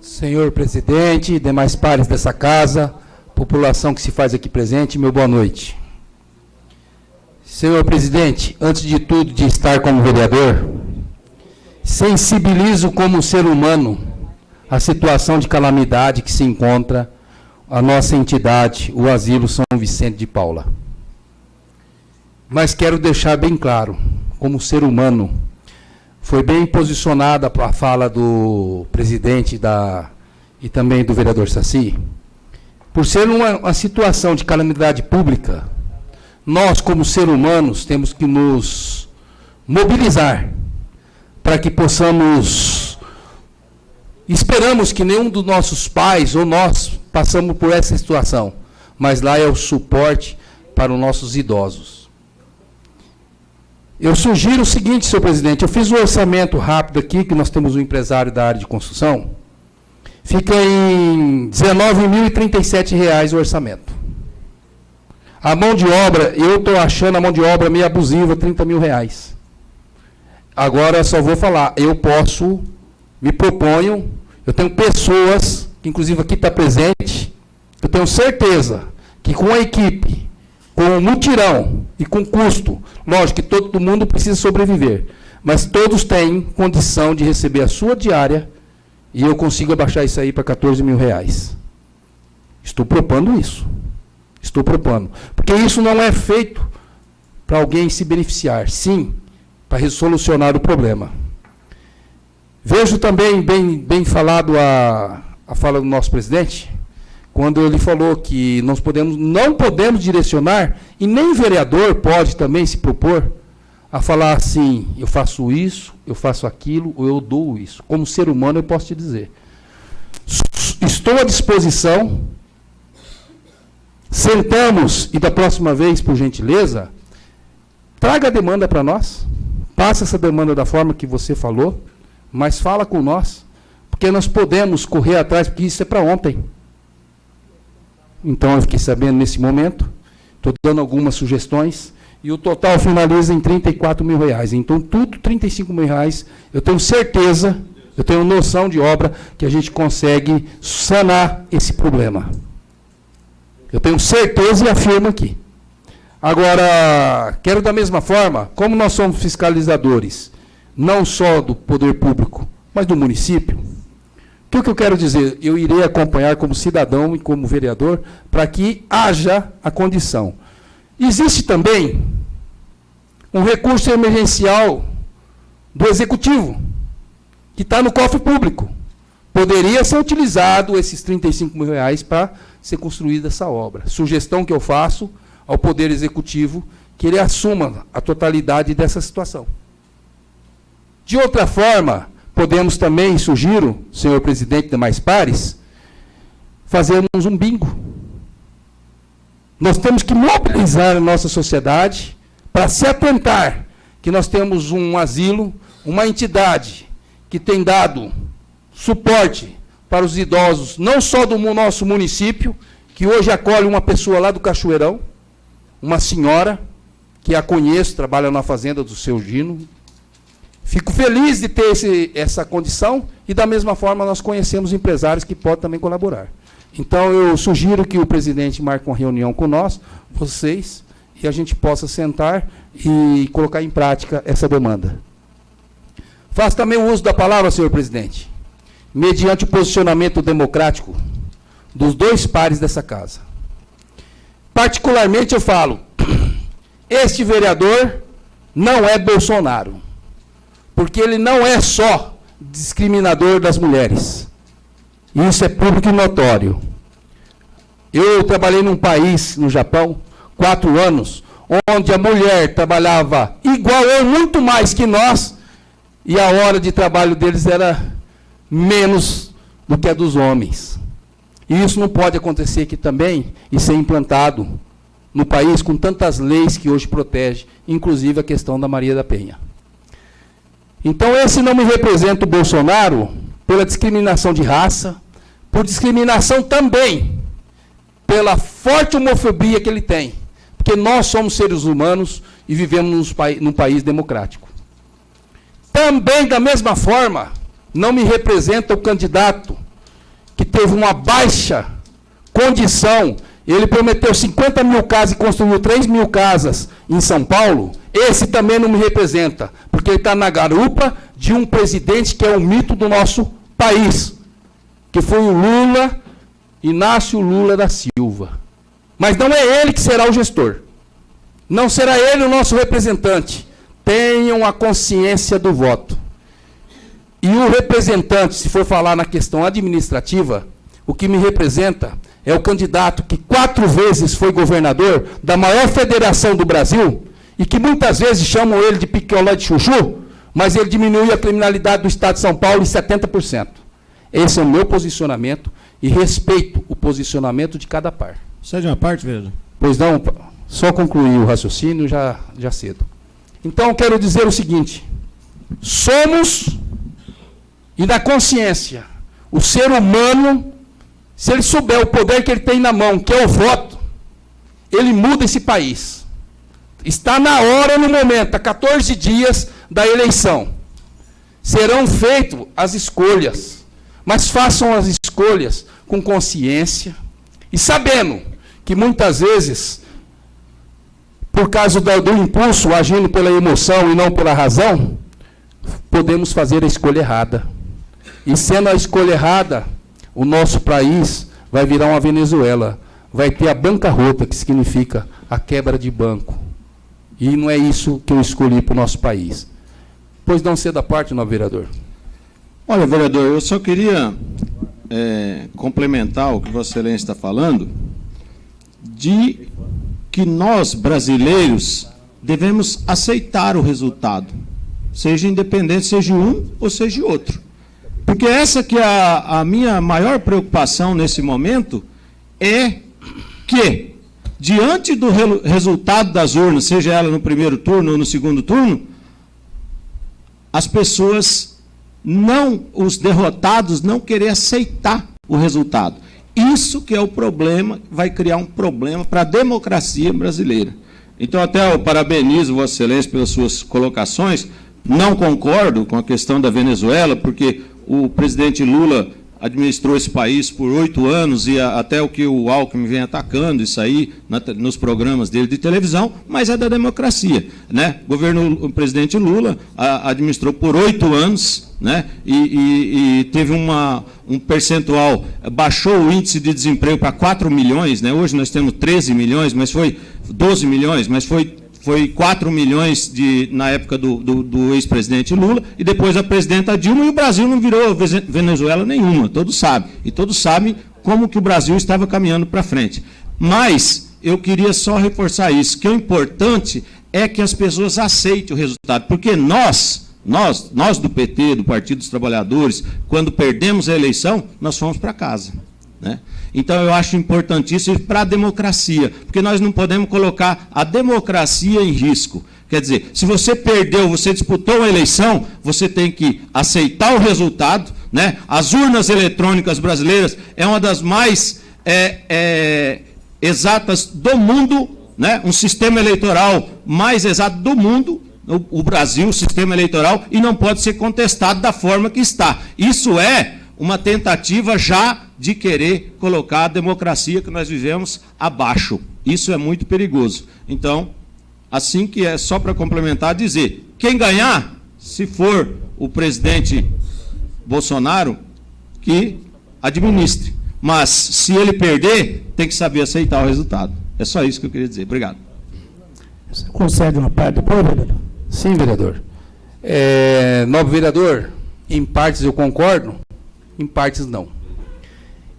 Senhor presidente, demais pares dessa casa, população que se faz aqui presente, meu boa noite. Senhor presidente, antes de tudo de estar como vereador, sensibilizo como ser humano a situação de calamidade que se encontra a nossa entidade, o Asilo São Vicente de Paula. Mas quero deixar bem claro, como ser humano, foi bem posicionada a fala do presidente e também do vereador Saci. Por ser uma situação de calamidade pública, nós, como seres humanos, temos que nos mobilizar para que possamos... Esperamos que nenhum dos nossos pais ou nós passamos por essa situação, mas lá é o suporte para os nossos idosos. Eu sugiro o seguinte, senhor presidente, eu fiz um orçamento rápido aqui, que nós temos um empresário da área de construção, fica em R$ 19.037 o orçamento. A mão de obra, eu estou achando a mão de obra meio abusiva, R$ 30 mil. Agora, só vou falar, eu posso, me proponho, eu tenho pessoas, que inclusive aqui está presente, eu tenho certeza que com a equipe, com o mutirão e com custo, lógico que todo mundo precisa sobreviver, Mas todos têm condição de receber a sua diária e eu consigo abaixar isso aí para R$14.000. Estou propondo isso. Estou propondo. Porque isso não é feito para alguém se beneficiar, sim, para resolucionar o problema. Vejo também bem falado a fala do nosso presidente, quando ele falou que não podemos direcionar, e nem vereador pode também se propor a falar assim, eu faço isso, eu faço aquilo, ou eu dou isso. Como ser humano, eu posso te dizer. Estou à disposição, sentamos, e da próxima vez, por gentileza, traga a demanda para nós, passa essa demanda da forma que você falou, mas fala com nós, porque nós podemos correr atrás, porque isso é para ontem. Então, eu fiquei sabendo nesse momento, estou dando algumas sugestões, e o total finaliza em R$34.000. Então, tudo R$35.000, eu tenho certeza, eu tenho noção de obra, que a gente consegue sanar esse problema. Eu tenho certeza e afirmo aqui. Agora, quero da mesma forma, como nós somos fiscalizadores, não só do poder público, mas do município, o que eu quero dizer? Eu irei acompanhar como cidadão e como vereador para que haja a condição. Existe também um recurso emergencial do Executivo, que está no cofre público. Poderia ser utilizado esses R$35.000 para ser construída essa obra. Sugestão que eu faço ao Poder Executivo, que ele assuma a totalidade dessa situação. De outra forma, podemos também, sugiro, senhor presidente e demais pares, fazermos um bingo. Nós temos que mobilizar a nossa sociedade para se atentar que nós temos um asilo, uma entidade que tem dado suporte para os idosos, não só do nosso município, que hoje acolhe uma pessoa lá do Cachoeirão, uma senhora, que a conheço, trabalha na fazenda do seu Gino. Fico feliz de ter essa condição e, da mesma forma, nós conhecemos empresários que podem também colaborar. Então, eu sugiro que o presidente marque uma reunião com nós, vocês, e a gente possa sentar e colocar em prática essa demanda. Faço também o uso da palavra, senhor presidente, mediante o posicionamento democrático dos dois pares dessa casa. Particularmente, eu falo, este vereador não é Bolsonaro, porque ele não é só discriminador das mulheres. Isso é público e notório. Eu trabalhei num país, no Japão, 4 anos, onde a mulher trabalhava igual ou muito mais que nós, e a hora de trabalho deles era menos do que a dos homens. E isso não pode acontecer aqui também e ser implantado no país com tantas leis que hoje protegem, inclusive a questão da Maria da Penha. Então, esse não me representa o Bolsonaro pela discriminação de raça, por discriminação também pela forte homofobia que ele tem. Porque nós somos seres humanos e vivemos num país democrático. Também, da mesma forma, não me representa o candidato que teve uma baixa condição. Ele prometeu 50.000 casas e construiu 3.000 casas em São Paulo. Esse também não me representa, porque ele está na garupa de um presidente que é o mito do nosso país, que foi o Lula, Inácio Lula da Silva. Mas não é ele que será o gestor. Não será ele o nosso representante. Tenham a consciência do voto. E o representante, se for falar na questão administrativa, o que me representa é o candidato que 4 vezes foi governador da maior federação do Brasil e que muitas vezes chamam ele de picolé de chuchu, mas ele diminui a criminalidade do Estado de São Paulo em 70%. Esse é o meu posicionamento e respeito o posicionamento de cada par. Cede uma parte, vereador? Pois não, só concluir o raciocínio já cedo. Então, quero dizer o seguinte, somos, e na consciência, o ser humano, se ele souber o poder que ele tem na mão, que é o voto, ele muda esse país. Está na hora, no momento, há 14 dias da eleição. Serão feitas as escolhas, mas façam as escolhas com consciência e sabendo que muitas vezes, por causa do impulso, agindo pela emoção e não pela razão, podemos fazer a escolha errada. E sendo a escolha errada, o nosso país vai virar uma Venezuela. Vai ter a bancarrota, que significa a quebra de banco. E não é isso que eu escolhi para o nosso país. Pois não ser da parte, não, vereador. Olha, vereador, eu só queria complementar o que Vossa Excelência está falando, de que nós, brasileiros, devemos aceitar o resultado, seja independente, seja um ou seja outro. Porque essa que é a minha maior preocupação nesse momento, é que, diante do resultado das urnas, seja ela no primeiro turno ou no segundo turno, as pessoas os derrotados não querem aceitar o resultado. Isso que é o problema, vai criar um problema para a democracia brasileira. Então, até eu parabenizo Vossa Excelência pelas suas colocações. Não concordo com a questão da Venezuela, porque o presidente Lula administrou esse país por 8 anos, e até o que o Alckmin vem atacando, isso aí, nos programas dele de televisão, mas é da democracia, né? O presidente Lula administrou por 8 anos, né? E teve um percentual, baixou o índice de desemprego para 4 milhões, né? Hoje nós temos 13 milhões, mas foi 12 milhões, mas foi 4 milhões na época do ex-presidente Lula, e depois a presidenta Dilma, e o Brasil não virou Venezuela nenhuma, todos sabem. E todos sabem como que o Brasil estava caminhando para frente. Mas eu queria só reforçar isso, que o importante é que as pessoas aceitem o resultado, porque nós do PT, do Partido dos Trabalhadores, quando perdemos a eleição, nós fomos para casa, né? Então, eu acho importantíssimo para a democracia, porque nós não podemos colocar a democracia em risco. Quer dizer, se você perdeu, você disputou uma eleição, você tem que aceitar o resultado, né? As urnas eletrônicas brasileiras é uma das mais exatas do mundo, né? Um sistema eleitoral mais exato do mundo, o Brasil, o sistema eleitoral, e não pode ser contestado da forma que está. Isso é uma tentativa já de querer colocar a democracia que nós vivemos abaixo. Isso é muito perigoso. Então, assim que é só para complementar, dizer, quem ganhar, se for o presidente Bolsonaro, que administre. Mas, se ele perder, tem que saber aceitar o resultado. É só isso que eu queria dizer. Obrigado. Você concede uma parte depois, vereador? Sim, vereador. Novo vereador, em partes eu concordo, em partes não.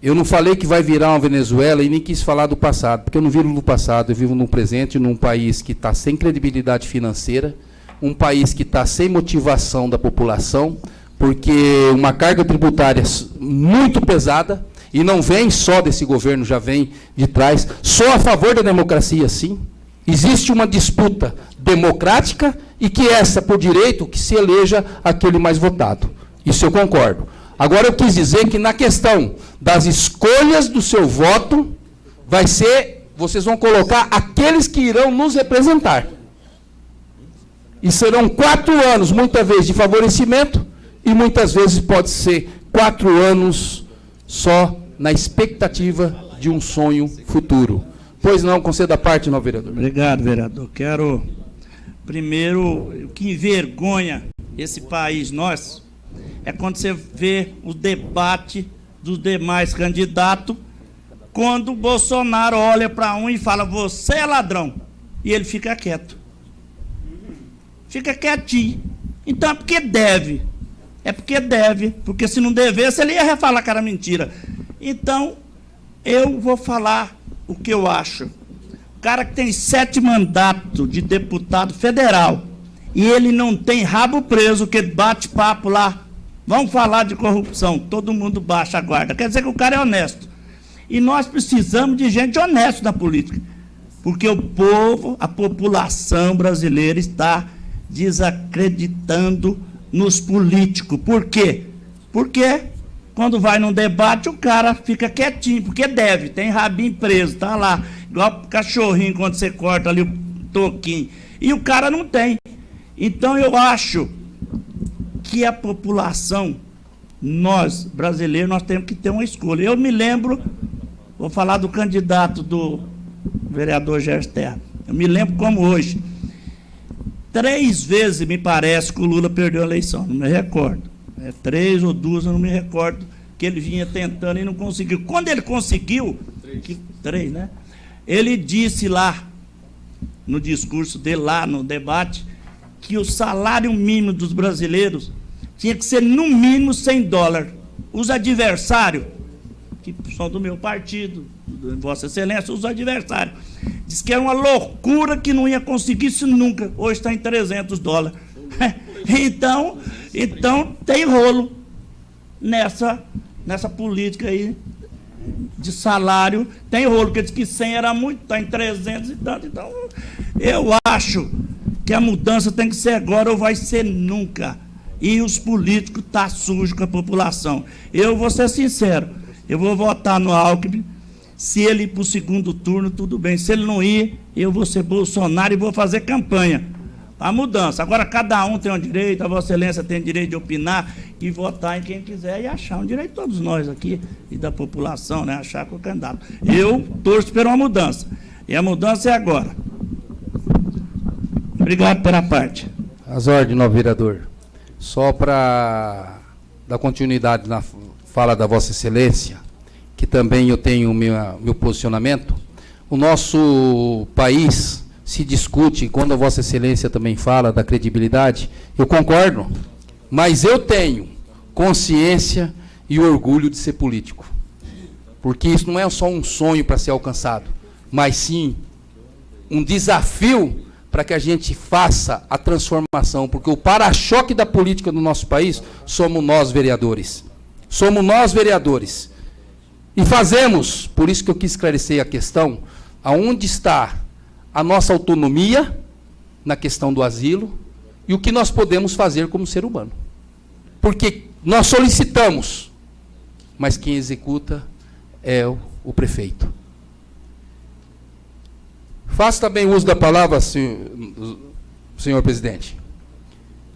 Eu não falei que vai virar uma Venezuela e nem quis falar do passado, porque eu não vivo no passado, eu vivo no presente, num país que está sem credibilidade financeira, um país que está sem motivação da população, porque uma carga tributária muito pesada, e não vem só desse governo, já vem de trás, só a favor da democracia, sim. Existe uma disputa democrática e que essa, por direito, que se eleja aquele mais votado. Isso eu concordo. Agora, eu quis dizer que na questão das escolhas do seu voto, vai ser, vocês vão colocar aqueles que irão nos representar. E serão 4 anos, muitas vezes, de favorecimento, e muitas vezes pode ser 4 anos só na expectativa de um sonho futuro. Pois não, conceda a parte, não, vereador. Obrigado, vereador. Quero, primeiro, o que envergonha esse país nosso, é quando você vê o debate dos demais candidatos, quando o Bolsonaro olha para um e fala, você é ladrão, e ele fica quieto. Fica quietinho. Então é porque deve. É porque deve. Porque se não devesse, ele ia falar que era mentira. Então, eu vou falar o que eu acho. O cara que tem 7 mandatos de deputado federal, e ele não tem rabo preso, que bate papo lá, vamos falar de corrupção, todo mundo baixa a guarda. Quer dizer que o cara é honesto. E nós precisamos de gente honesta na política. Porque o povo, a população brasileira está desacreditando nos políticos. Por quê? Porque quando vai num debate, o cara fica quietinho, porque deve, tem rabinho preso, está lá, igual cachorrinho quando você corta ali o toquinho. E o cara não tem. Então eu acho que a população, nós, brasileiros, nós temos que ter uma escolha. Eu me lembro, vou falar do candidato do vereador Gerson Terra, eu me lembro como hoje. 3 vezes, me parece, que o Lula perdeu a eleição, não me recordo. 3 ou 2, eu não me recordo, que ele vinha tentando e não conseguiu. Quando ele conseguiu, 3, né? Ele disse lá, no discurso dele, lá no debate, que o salário mínimo dos brasileiros tinha que ser, no mínimo, $100. Os adversários, que são do meu partido, Vossa Excelência, os adversários, diz que era uma loucura, que não ia conseguir isso nunca. Hoje está em $300. Então tem rolo nessa política aí de salário. Tem rolo, porque diz que 100 era muito, está em 300 e tanto. Então, eu acho que a mudança tem que ser agora ou vai ser nunca. E os políticos estão sujos com a população. Eu vou ser sincero, eu vou votar no Alckmin. Se ele ir para o segundo turno, tudo bem. Se ele não ir, eu vou ser Bolsonaro e vou fazer campanha. A mudança. Agora, cada um tem um direito, a Vossa Excelência tem direito de opinar e votar em quem quiser e achar um direito, todos nós aqui e da população, né? Achar com o candidato. Eu torço por uma mudança. E a mudança é agora. Obrigado pela parte. As ordens, novo vereador. Só para dar continuidade na fala da Vossa Excelência, que também eu tenho meu posicionamento, o nosso país se discute, quando a Vossa Excelência também fala da credibilidade, eu concordo, mas eu tenho consciência e orgulho de ser político. Porque isso não é só um sonho para ser alcançado, mas sim um desafio para que a gente faça a transformação, porque o para-choque da política do nosso país somos nós, vereadores. Somos nós, vereadores. E fazemos, por isso que eu quis esclarecer a questão, aonde está a nossa autonomia na questão do asilo e o que nós podemos fazer como ser humano. Porque nós solicitamos, mas quem executa é o prefeito. Faço também uso da palavra, senhor presidente.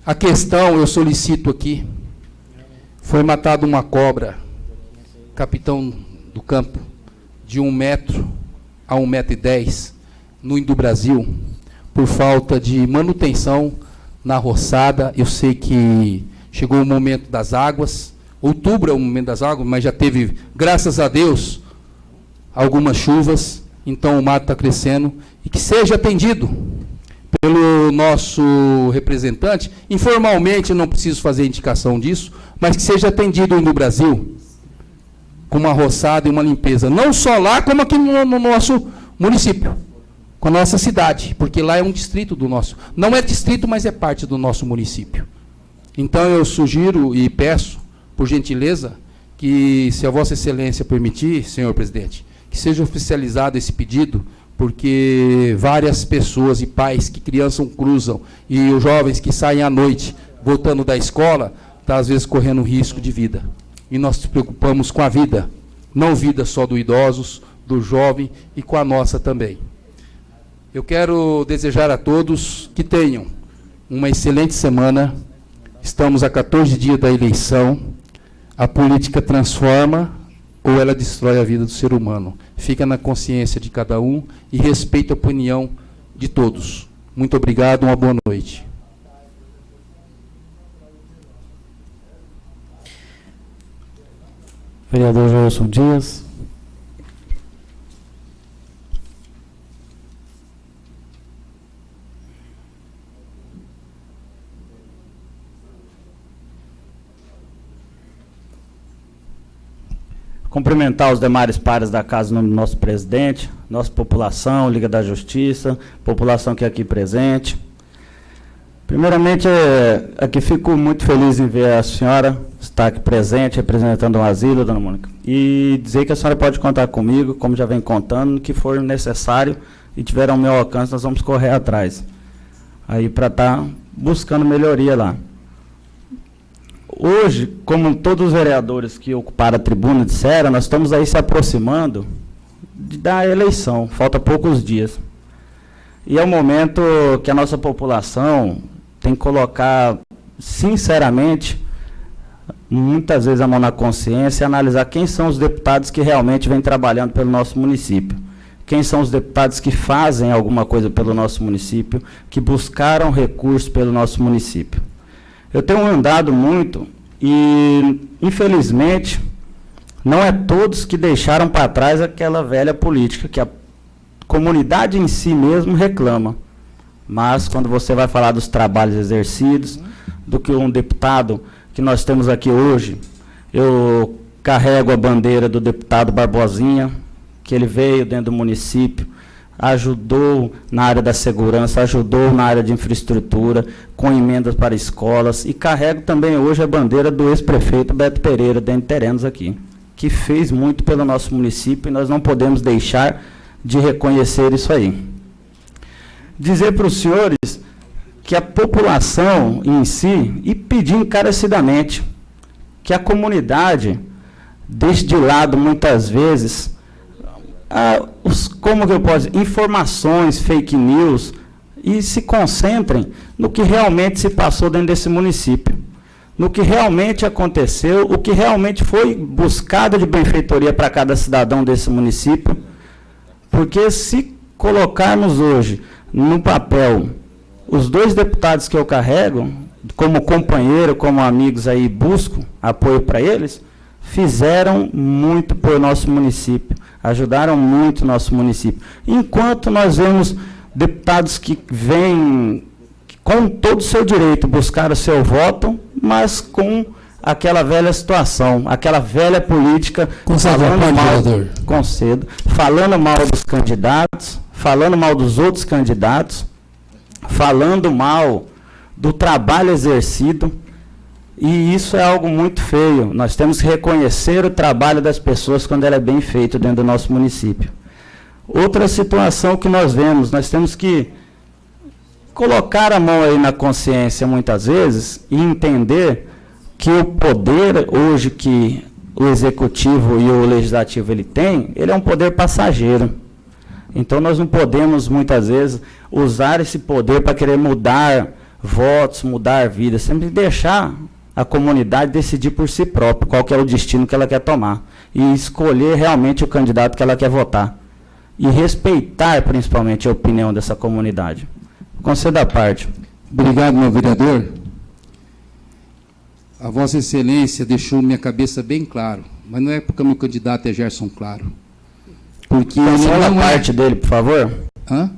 A questão, eu solicito aqui, foi matada uma cobra, capitão do campo, de 1 metro a 1,10 m, no Indo-Brasil, por falta de manutenção na roçada. Eu sei que chegou o momento das águas, outubro é o momento das águas, mas já teve, graças a Deus, algumas chuvas, então o mato está crescendo, e que seja atendido pelo nosso representante, informalmente, não preciso fazer indicação disso, mas que seja atendido no Brasil, com uma roçada e uma limpeza, não só lá, como aqui no nosso município, com a nossa cidade, porque lá é um distrito do nosso, não é distrito, mas é parte do nosso município. Então eu sugiro e peço, por gentileza, que, se a Vossa Excelência permitir, senhor presidente, que seja oficializado esse pedido, porque várias pessoas e pais que crianças cruzam, e os jovens que saem à noite, voltando da escola, estão às vezes correndo risco de vida. E nós nos preocupamos com a vida, não vida só dos idosos, do jovem, e com a nossa também. Eu quero desejar a todos que tenham uma excelente semana. Estamos a 14 dias da eleição. A política transforma ou ela destrói a vida do ser humano. Fica na consciência de cada um e respeita a opinião de todos. Muito obrigado, uma boa noite. Vereador Joelson Dias. Cumprimentar os demais pares da casa, em nome do nosso presidente, nossa população, Liga da Justiça, população que é aqui presente. Primeiramente, aqui fico muito feliz em ver a senhora estar aqui presente, representando o asilo, dona Mônica, e dizer que a senhora pode contar comigo, como já vem contando, no que for necessário e tiver ao meu alcance, nós vamos correr atrás, aí para estar buscando melhoria lá. Hoje, como todos os vereadores que ocuparam a tribuna disseram, nós estamos aí se aproximando da eleição, falta poucos dias. E é o momento que a nossa população tem que colocar, sinceramente, muitas vezes a mão na consciência e analisar quem são os deputados que realmente vêm trabalhando pelo nosso município. quem são os deputados que fazem alguma coisa pelo nosso município, que buscaram recursos pelo nosso município. Eu tenho andado muito e, infelizmente, não é todos que deixaram para trás aquela velha política que a comunidade em si mesmo reclama. Mas, quando você vai falar dos trabalhos exercidos, do que um deputado que nós temos aqui hoje, eu carrego a bandeira do deputado Barbosinha, que ele veio dentro do município, ajudou na área da segurança, ajudou na área de infraestrutura, com emendas para escolas, e carrego também hoje a bandeira do ex-prefeito Beto Pereira, dentro de Terenos aqui, que fez muito pelo nosso município, e nós não podemos deixar de reconhecer isso aí. Dizer para os senhores que a população em si, e pedir encarecidamente, que a comunidade deixe de lado muitas vezes como que eu posso dizer, informações, fake news, e se concentrem no que realmente se passou dentro desse município, no que realmente aconteceu, o que realmente foi buscado de benfeitoria para cada cidadão desse município, porque se colocarmos hoje no papel os dois deputados que eu carrego, como companheiro, como amigos aí, busco apoio para eles, fizeram muito por nosso município, ajudaram muito o nosso município. Enquanto nós vemos deputados que vêm com todo o seu direito buscar o seu voto, mas com aquela velha situação, aquela velha política, falando mal dos candidatos, falando mal dos outros candidatos, falando mal do trabalho exercido. E isso é algo muito feio. Nós temos que reconhecer o trabalho das pessoas quando ele é bem feito dentro do nosso município. Outra situação que nós vemos, nós temos que colocar a mão aí na consciência muitas vezes e entender que o poder hoje que o executivo e o legislativo ele é um poder passageiro. Então nós não podemos muitas vezes usar esse poder para querer mudar votos, mudar vidas, sempre deixar a comunidade decidir por si própria qual que é o destino que ela quer tomar e escolher realmente o candidato que ela quer votar e respeitar principalmente a opinião dessa comunidade. Concedo a parte. Obrigado, meu vereador. A Vossa Excelência deixou minha cabeça bem claro, mas não é porque o meu candidato é Gerson Claro. Porque Cancela a parte dele, por favor. Hã?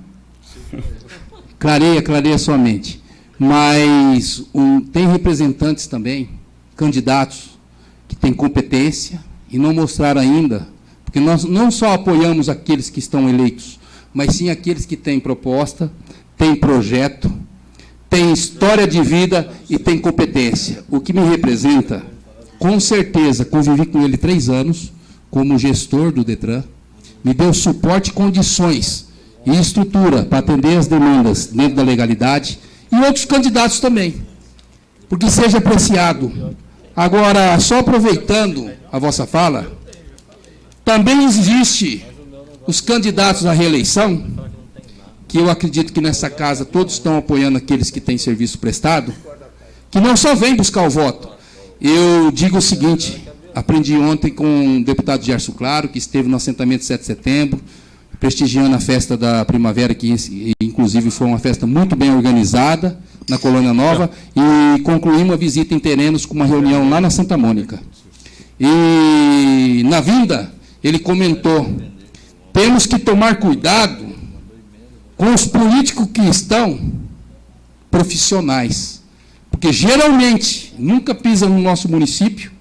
Clareia sua mente. Mas tem representantes também, candidatos, que têm competência e não mostraram ainda, porque nós não só apoiamos aqueles que estão eleitos, mas sim aqueles que têm proposta, têm projeto, têm história de vida e têm competência. O que me representa, com certeza, convivi com ele 3 anos, como gestor do Detran, me deu suporte e condições e estrutura para atender as demandas dentro da legalidade, e outros candidatos também, porque seja apreciado. Agora, só aproveitando a vossa fala, também existe os candidatos à reeleição, que eu acredito que nessa casa todos estão apoiando aqueles que têm serviço prestado, que não só vêm buscar o voto. Eu digo o seguinte, aprendi ontem com o deputado Gerson Claro, que esteve no assentamento 7 de setembro, prestigiando a festa da primavera, que inclusive foi uma festa muito bem organizada na Colônia Nova, e concluímos a visita em Terenos com uma reunião lá na Santa Mônica. E na vinda, ele comentou, temos que tomar cuidado com os políticos que estão profissionais, porque geralmente nunca pisam no nosso município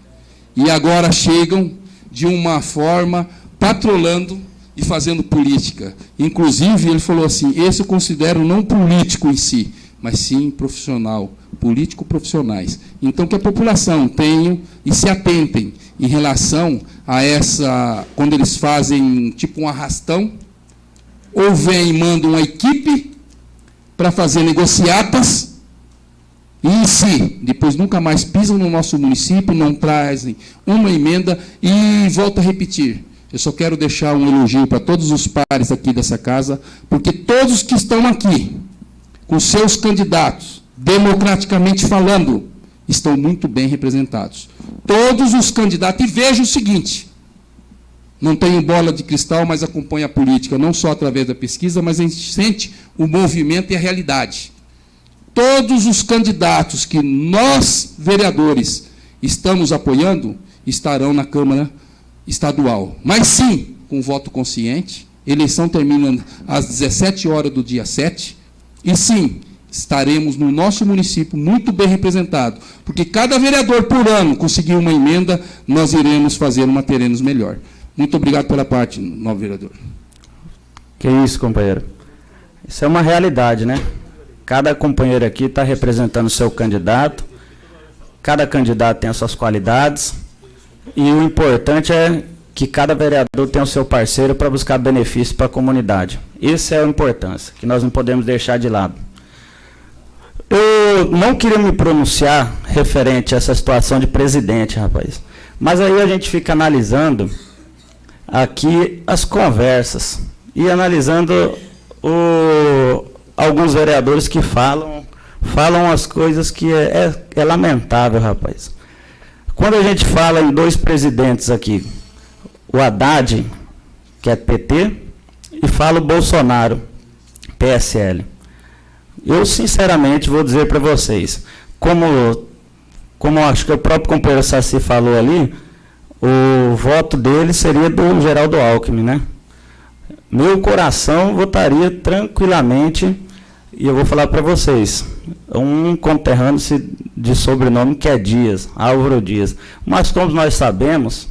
e agora chegam de uma forma patrolando e fazendo política. Inclusive, ele falou assim, esse eu considero não político em si, mas sim profissional, político-profissionais. Então, que a população tenha e se atentem em relação a essa, quando eles fazem tipo um arrastão, ou vêm e mandam uma equipe para fazer negociatas, e em si, depois nunca mais pisam no nosso município, não trazem uma emenda, e volto a repetir, eu só quero deixar um elogio para todos os pares aqui dessa casa, porque todos que estão aqui, com seus candidatos, democraticamente falando, estão muito bem representados. Todos os candidatos, e veja o seguinte, Não tenho bola de cristal, mas acompanho a política, não só através da pesquisa, mas a gente sente o movimento e a realidade. Todos os candidatos que nós, vereadores, estamos apoiando, estarão na Câmara Estadual. Mas sim, com voto consciente, eleição termina às 17 horas do dia 7, e sim, estaremos no nosso município muito bem representado, porque cada vereador por ano conseguir uma emenda, nós iremos fazer uma terrenos melhor. Muito obrigado pela parte, novo vereador. Que isso, companheiro. Isso é uma realidade, né? Cada companheiro aqui está representando o seu candidato, cada candidato tem as suas qualidades, e o importante é que cada vereador tenha o seu parceiro para buscar benefício para a comunidade. Essa é a importância, que nós não podemos deixar de lado. Eu não queria me pronunciar referente a essa situação de presidente, rapaz, mas aí a gente fica analisando aqui as conversas e analisando alguns vereadores que falam as coisas que é lamentável, rapaz. Quando a gente fala em dois presidentes aqui, o Haddad, que é PT, e fala o Bolsonaro, PSL. Eu, sinceramente, vou dizer para vocês, como acho que o próprio companheiro Saci falou ali, o voto dele seria do Geraldo Alckmin, né? Meu coração votaria tranquilamente, e eu vou falar para vocês, um conterrâneo de sobrenome que é Dias, Álvaro Dias. Mas como nós sabemos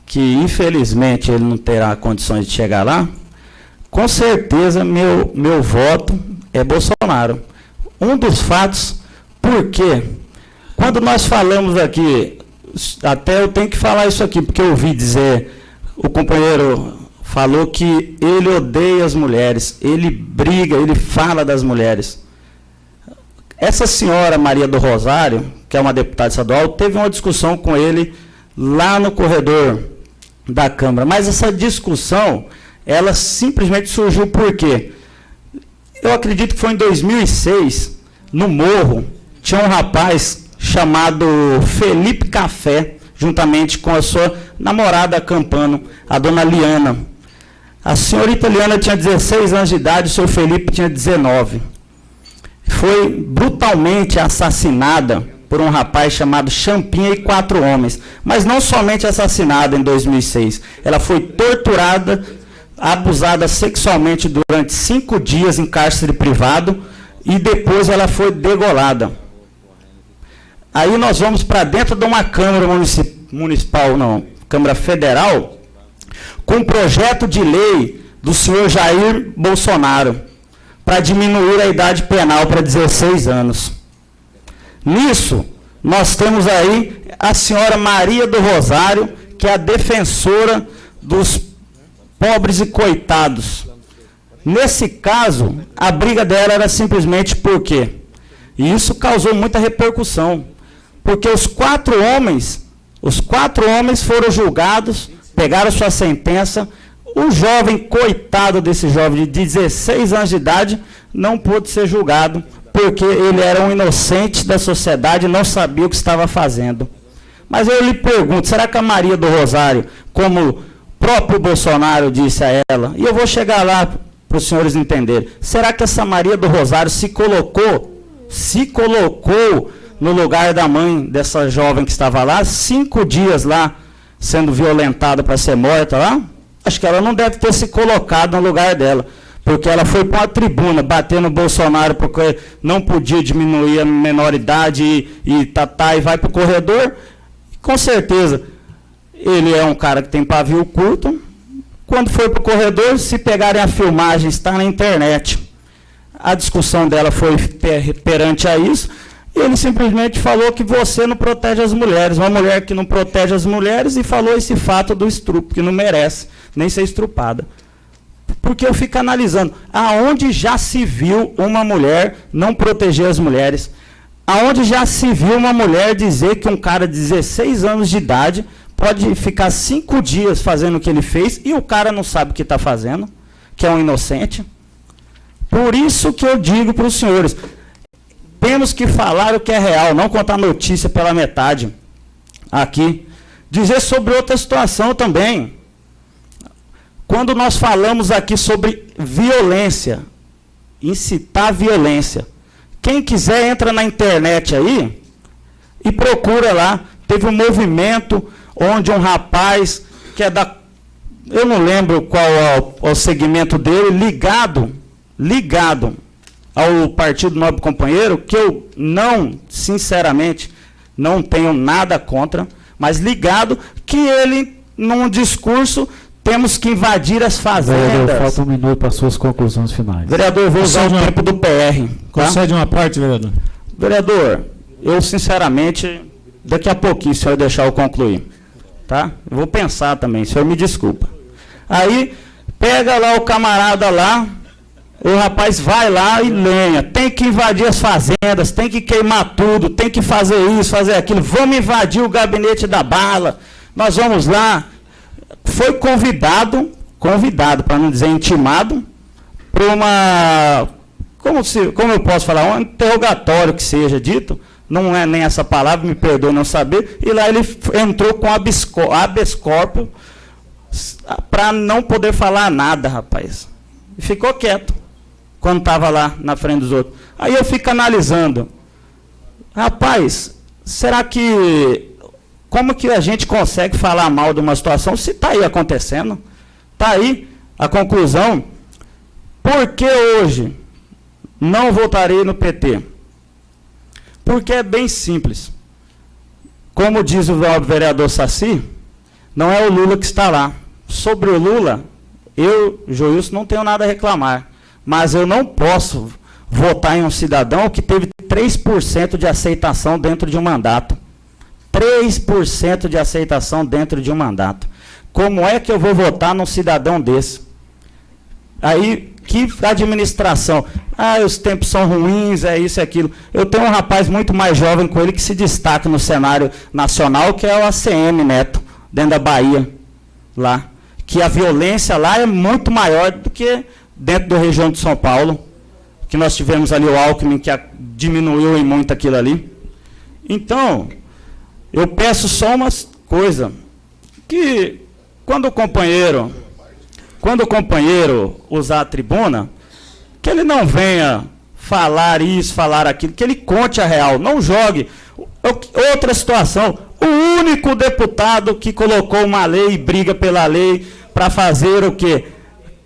que, infelizmente, ele não terá condições de chegar lá, com certeza meu voto é Bolsonaro. Um dos fatos, porque quando nós falamos aqui, até eu tenho que falar isso aqui, porque eu ouvi dizer, o companheiro falou que ele odeia as mulheres, ele briga, ele fala das mulheres. Essa senhora Maria do Rosário, que é uma deputada estadual, teve uma discussão com ele lá no corredor da Câmara, mas essa discussão, ela simplesmente surgiu por quê? Eu acredito que foi em 2006, no Morro, tinha um rapaz chamado Felipe Café, juntamente com a sua namorada Campano, a dona Liana. A senhorita Liana tinha 16 anos de idade, o seu Felipe tinha 19. Foi brutalmente assassinada por um rapaz chamado Champinha e 4 homens. Mas não somente assassinada em 2006, ela foi torturada, abusada sexualmente durante 5 dias em cárcere privado e depois ela foi degolada. Aí nós vamos para dentro de uma Câmara Municipal, não, Câmara Federal, com um projeto de lei do senhor Jair Bolsonaro para diminuir a idade penal para 16 anos. Nisso, nós temos aí a senhora Maria do Rosário, que é a defensora dos pobres e coitados. Nesse caso, a briga dela era simplesmente por quê? E isso causou muita repercussão, porque os 4 homens foram julgados, pegaram sua sentença. O jovem, coitado desse jovem de 16 anos de idade, não pôde ser julgado, porque ele era um inocente da sociedade e não sabia o que estava fazendo. Mas eu lhe pergunto, será que a Maria do Rosário, como o próprio Bolsonaro disse a ela, e eu vou chegar lá para os senhores entenderem, será que essa Maria do Rosário se colocou no lugar da mãe dessa jovem que estava lá, 5 dias lá, sendo violentada para ser morta lá? Acho que ela não deve ter se colocado no lugar dela, porque ela foi para uma tribuna bater no Bolsonaro porque não podia diminuir a menoridade e vai para o corredor. Com certeza, ele é um cara que tem pavio curto. Quando foi para o corredor, se pegarem a filmagem, está na internet. A discussão dela foi perante a isso. Ele simplesmente falou que você não protege as mulheres, uma mulher que não protege as mulheres, e falou esse fato do estupro, que não merece nem ser estrupada. Porque eu fico analisando, aonde já se viu uma mulher não proteger as mulheres? Aonde já se viu uma mulher dizer que um cara de 16 anos de idade pode ficar 5 dias fazendo o que ele fez e o cara não sabe o que está fazendo, que é um inocente? Por isso que eu digo para os senhores, temos que falar o que é real, não contar notícia pela metade aqui. Dizer sobre outra situação também. Quando nós falamos aqui sobre violência, incitar violência, quem quiser entra na internet aí e procura lá. Teve um movimento onde um rapaz que é da... Eu não lembro qual é o segmento dele, ligado ao Partido Nobre Companheiro, que eu não, sinceramente, não tenho nada contra, mas ligado que ele, num discurso, temos que invadir as fazendas. Vereador, falta 1 minuto para suas conclusões finais. Vereador, eu vou usar o tempo do PR. Concede uma parte, vereador. Vereador, eu, sinceramente, daqui a pouquinho, se o senhor deixar eu concluir. Tá? Eu vou pensar também, o senhor me desculpa. Aí, pega lá o camarada lá, o rapaz vai lá e lenha. Tem que invadir as fazendas, tem que queimar tudo, tem que fazer isso, fazer aquilo. Vamos invadir o gabinete da bala. Nós vamos lá. Foi convidado, para não dizer intimado, para uma, como eu posso falar, um interrogatório que seja dito, não é nem essa palavra, me perdoe não saber, e lá ele entrou com habeas corpus para não poder falar nada, rapaz. E ficou quieto, quando estava lá na frente dos outros. Aí eu fico analisando, rapaz, será que... Como que a gente consegue falar mal de uma situação se está aí acontecendo? Está aí a conclusão. Por que hoje não votarei no PT? Porque é bem simples. Como diz o vereador Saci, não é o Lula que está lá. Sobre o Lula, eu, Joilson, não tenho nada a reclamar. Mas eu não posso votar em um cidadão que teve 3% de aceitação dentro de um mandato. 3% de aceitação dentro de um mandato. Como é que eu vou votar num cidadão desse? Aí, que administração? Ah, os tempos são ruins, é isso e aquilo. Eu tenho um rapaz muito mais jovem com ele que se destaca no cenário nacional, que é o ACM Neto, dentro da Bahia, lá. Que a violência lá é muito maior do que dentro da região de São Paulo, que nós tivemos ali o Alckmin, que diminuiu em muito aquilo ali. Então... eu peço só uma coisa, que quando o companheiro usar a tribuna, que ele não venha falar isso, falar aquilo, que ele conte a real, não jogue. Outra situação, o único deputado que colocou uma lei e briga pela lei para fazer o quê?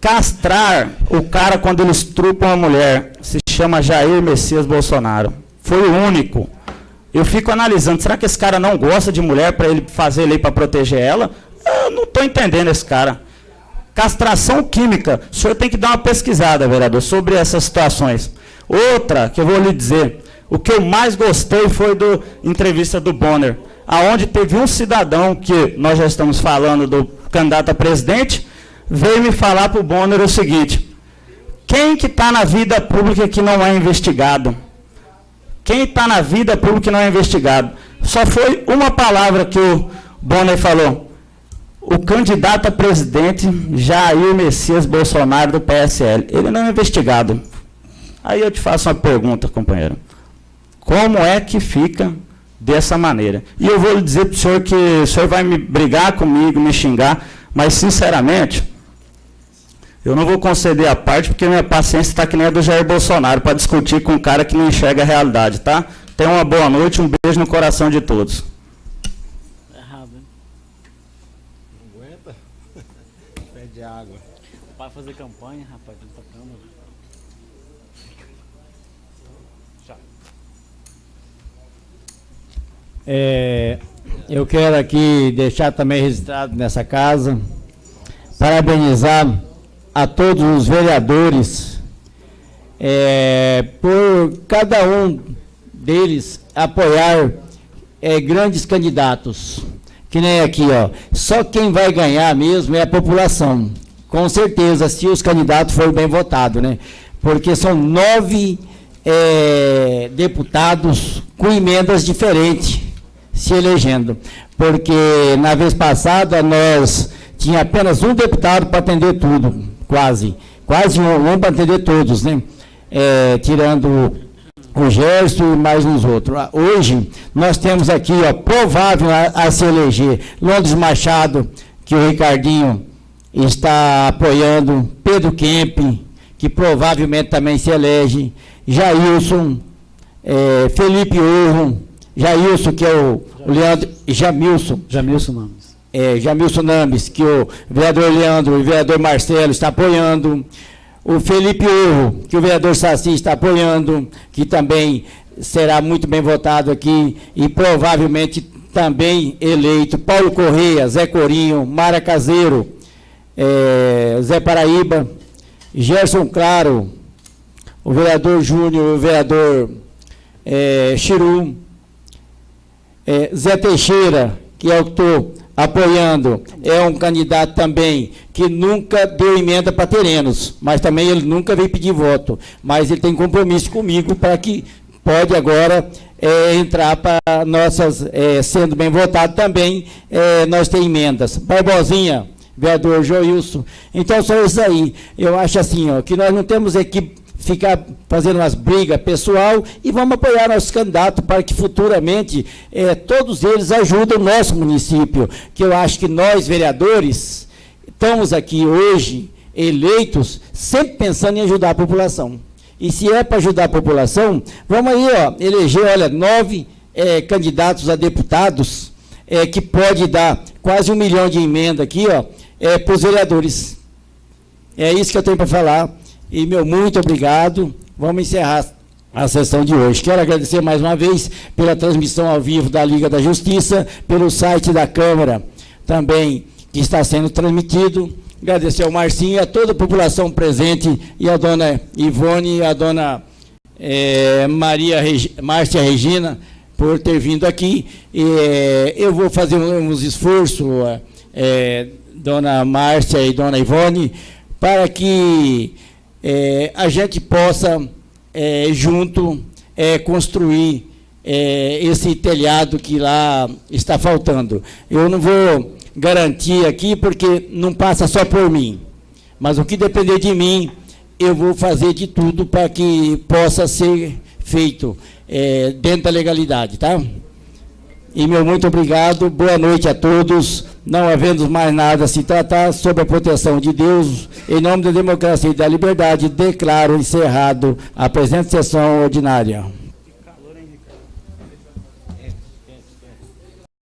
Castrar o cara quando ele estrupa uma mulher, se chama Jair Messias Bolsonaro. Foi o único. Eu fico analisando, será que esse cara não gosta de mulher para ele fazer lei para proteger ela? Eu não estou entendendo esse cara. Castração química, o senhor tem que dar uma pesquisada, vereador, sobre essas situações. Outra, que eu vou lhe dizer, o que eu mais gostei foi da entrevista do Bonner, aonde teve um cidadão, que nós já estamos falando do candidato a presidente, veio me falar para o Bonner o seguinte, quem que está na vida pública que não é investigado? Quem está na vida pública e não é investigado? Só foi uma palavra que o Bonner falou. O candidato a presidente, Jair Messias Bolsonaro, do PSL. Ele não é investigado. Aí eu te faço uma pergunta, companheiro. Como é que fica dessa maneira? E eu vou lhe dizer para o senhor que o senhor vai me brigar comigo, me xingar, mas, sinceramente, eu não vou conceder a parte, porque minha paciência está que nem a do Jair Bolsonaro, para discutir com um cara que não enxerga a realidade, tá? Tenha uma boa noite, um beijo no coração de todos. Errado, hein? Não aguenta? Pede água. Vai fazer campanha, rapaz, não tá câmera. Eu quero aqui deixar também registrado nessa casa, parabenizar a todos os vereadores por cada um deles apoiar grandes candidatos, que nem aqui, ó. Só quem vai ganhar mesmo é a população, com certeza, se os candidatos forem bem votados, né? Porque são 9 deputados com emendas diferentes se elegendo, porque na vez passada nós tinha apenas um deputado para atender tudo, quase um para atender todos, né? Tirando o Gerson e mais uns outros. Hoje, nós temos aqui, ó, provável a se eleger, Londres Machado, que o Ricardinho está apoiando, Pedro Kemp, que provavelmente também se elege, Jailson, Felipe Urro, Jailson, que é o Leandro, Jamilson Names. Jamilson Names, que o vereador Leandro e o vereador Marcelo está apoiando, o Felipe Urro, que o vereador Saci está apoiando, que também será muito bem votado aqui, e provavelmente também eleito, Paulo Correia, Zé Corinho, Mara Caseiro, Zé Paraíba, Gerson Claro, o vereador Júnior, o vereador Chiru, Zé Teixeira, que é o que estou apoiando, é um candidato também que nunca deu emenda para terrenos, mas também ele nunca veio pedir voto, mas ele tem compromisso comigo para que pode agora entrar para nossas, sendo bem votado também, nós temos emendas. Barbosinha, vereador Joilson. Então, só isso aí. Eu acho assim, ó, que nós não temos que ficar fazendo umas brigas pessoal e vamos apoiar nossos candidatos para que futuramente todos eles ajudem o nosso município, que eu acho que nós, vereadores, estamos aqui hoje, eleitos, sempre pensando em ajudar a população. E se é para ajudar a população, vamos aí, ó, eleger, olha, 9 candidatos a deputados, que pode dar quase 1 milhão de emenda aqui, ó, para os vereadores. É isso que eu tenho para falar. E meu muito obrigado. Vamos encerrar a sessão de hoje. Quero agradecer mais uma vez pela transmissão ao vivo da Liga da Justiça, pelo site da Câmara também, que está sendo transmitido. Agradecer ao Marcinho e a toda a população presente, e a dona Ivone e a dona Márcia Regina, por ter vindo aqui. Eu vou fazer uns esforços, dona Márcia e dona Ivone, para que a gente possa, junto, construir esse telhado que lá está faltando. Eu não vou garantir aqui, porque não passa só por mim, mas o que depender de mim, eu vou fazer de tudo para que possa ser feito dentro da legalidade, tá? E meu muito obrigado, boa noite a todos. Não havendo mais nada a se tratar, sob a proteção de Deus, em nome da democracia e da liberdade, declaro encerrado a presente sessão ordinária.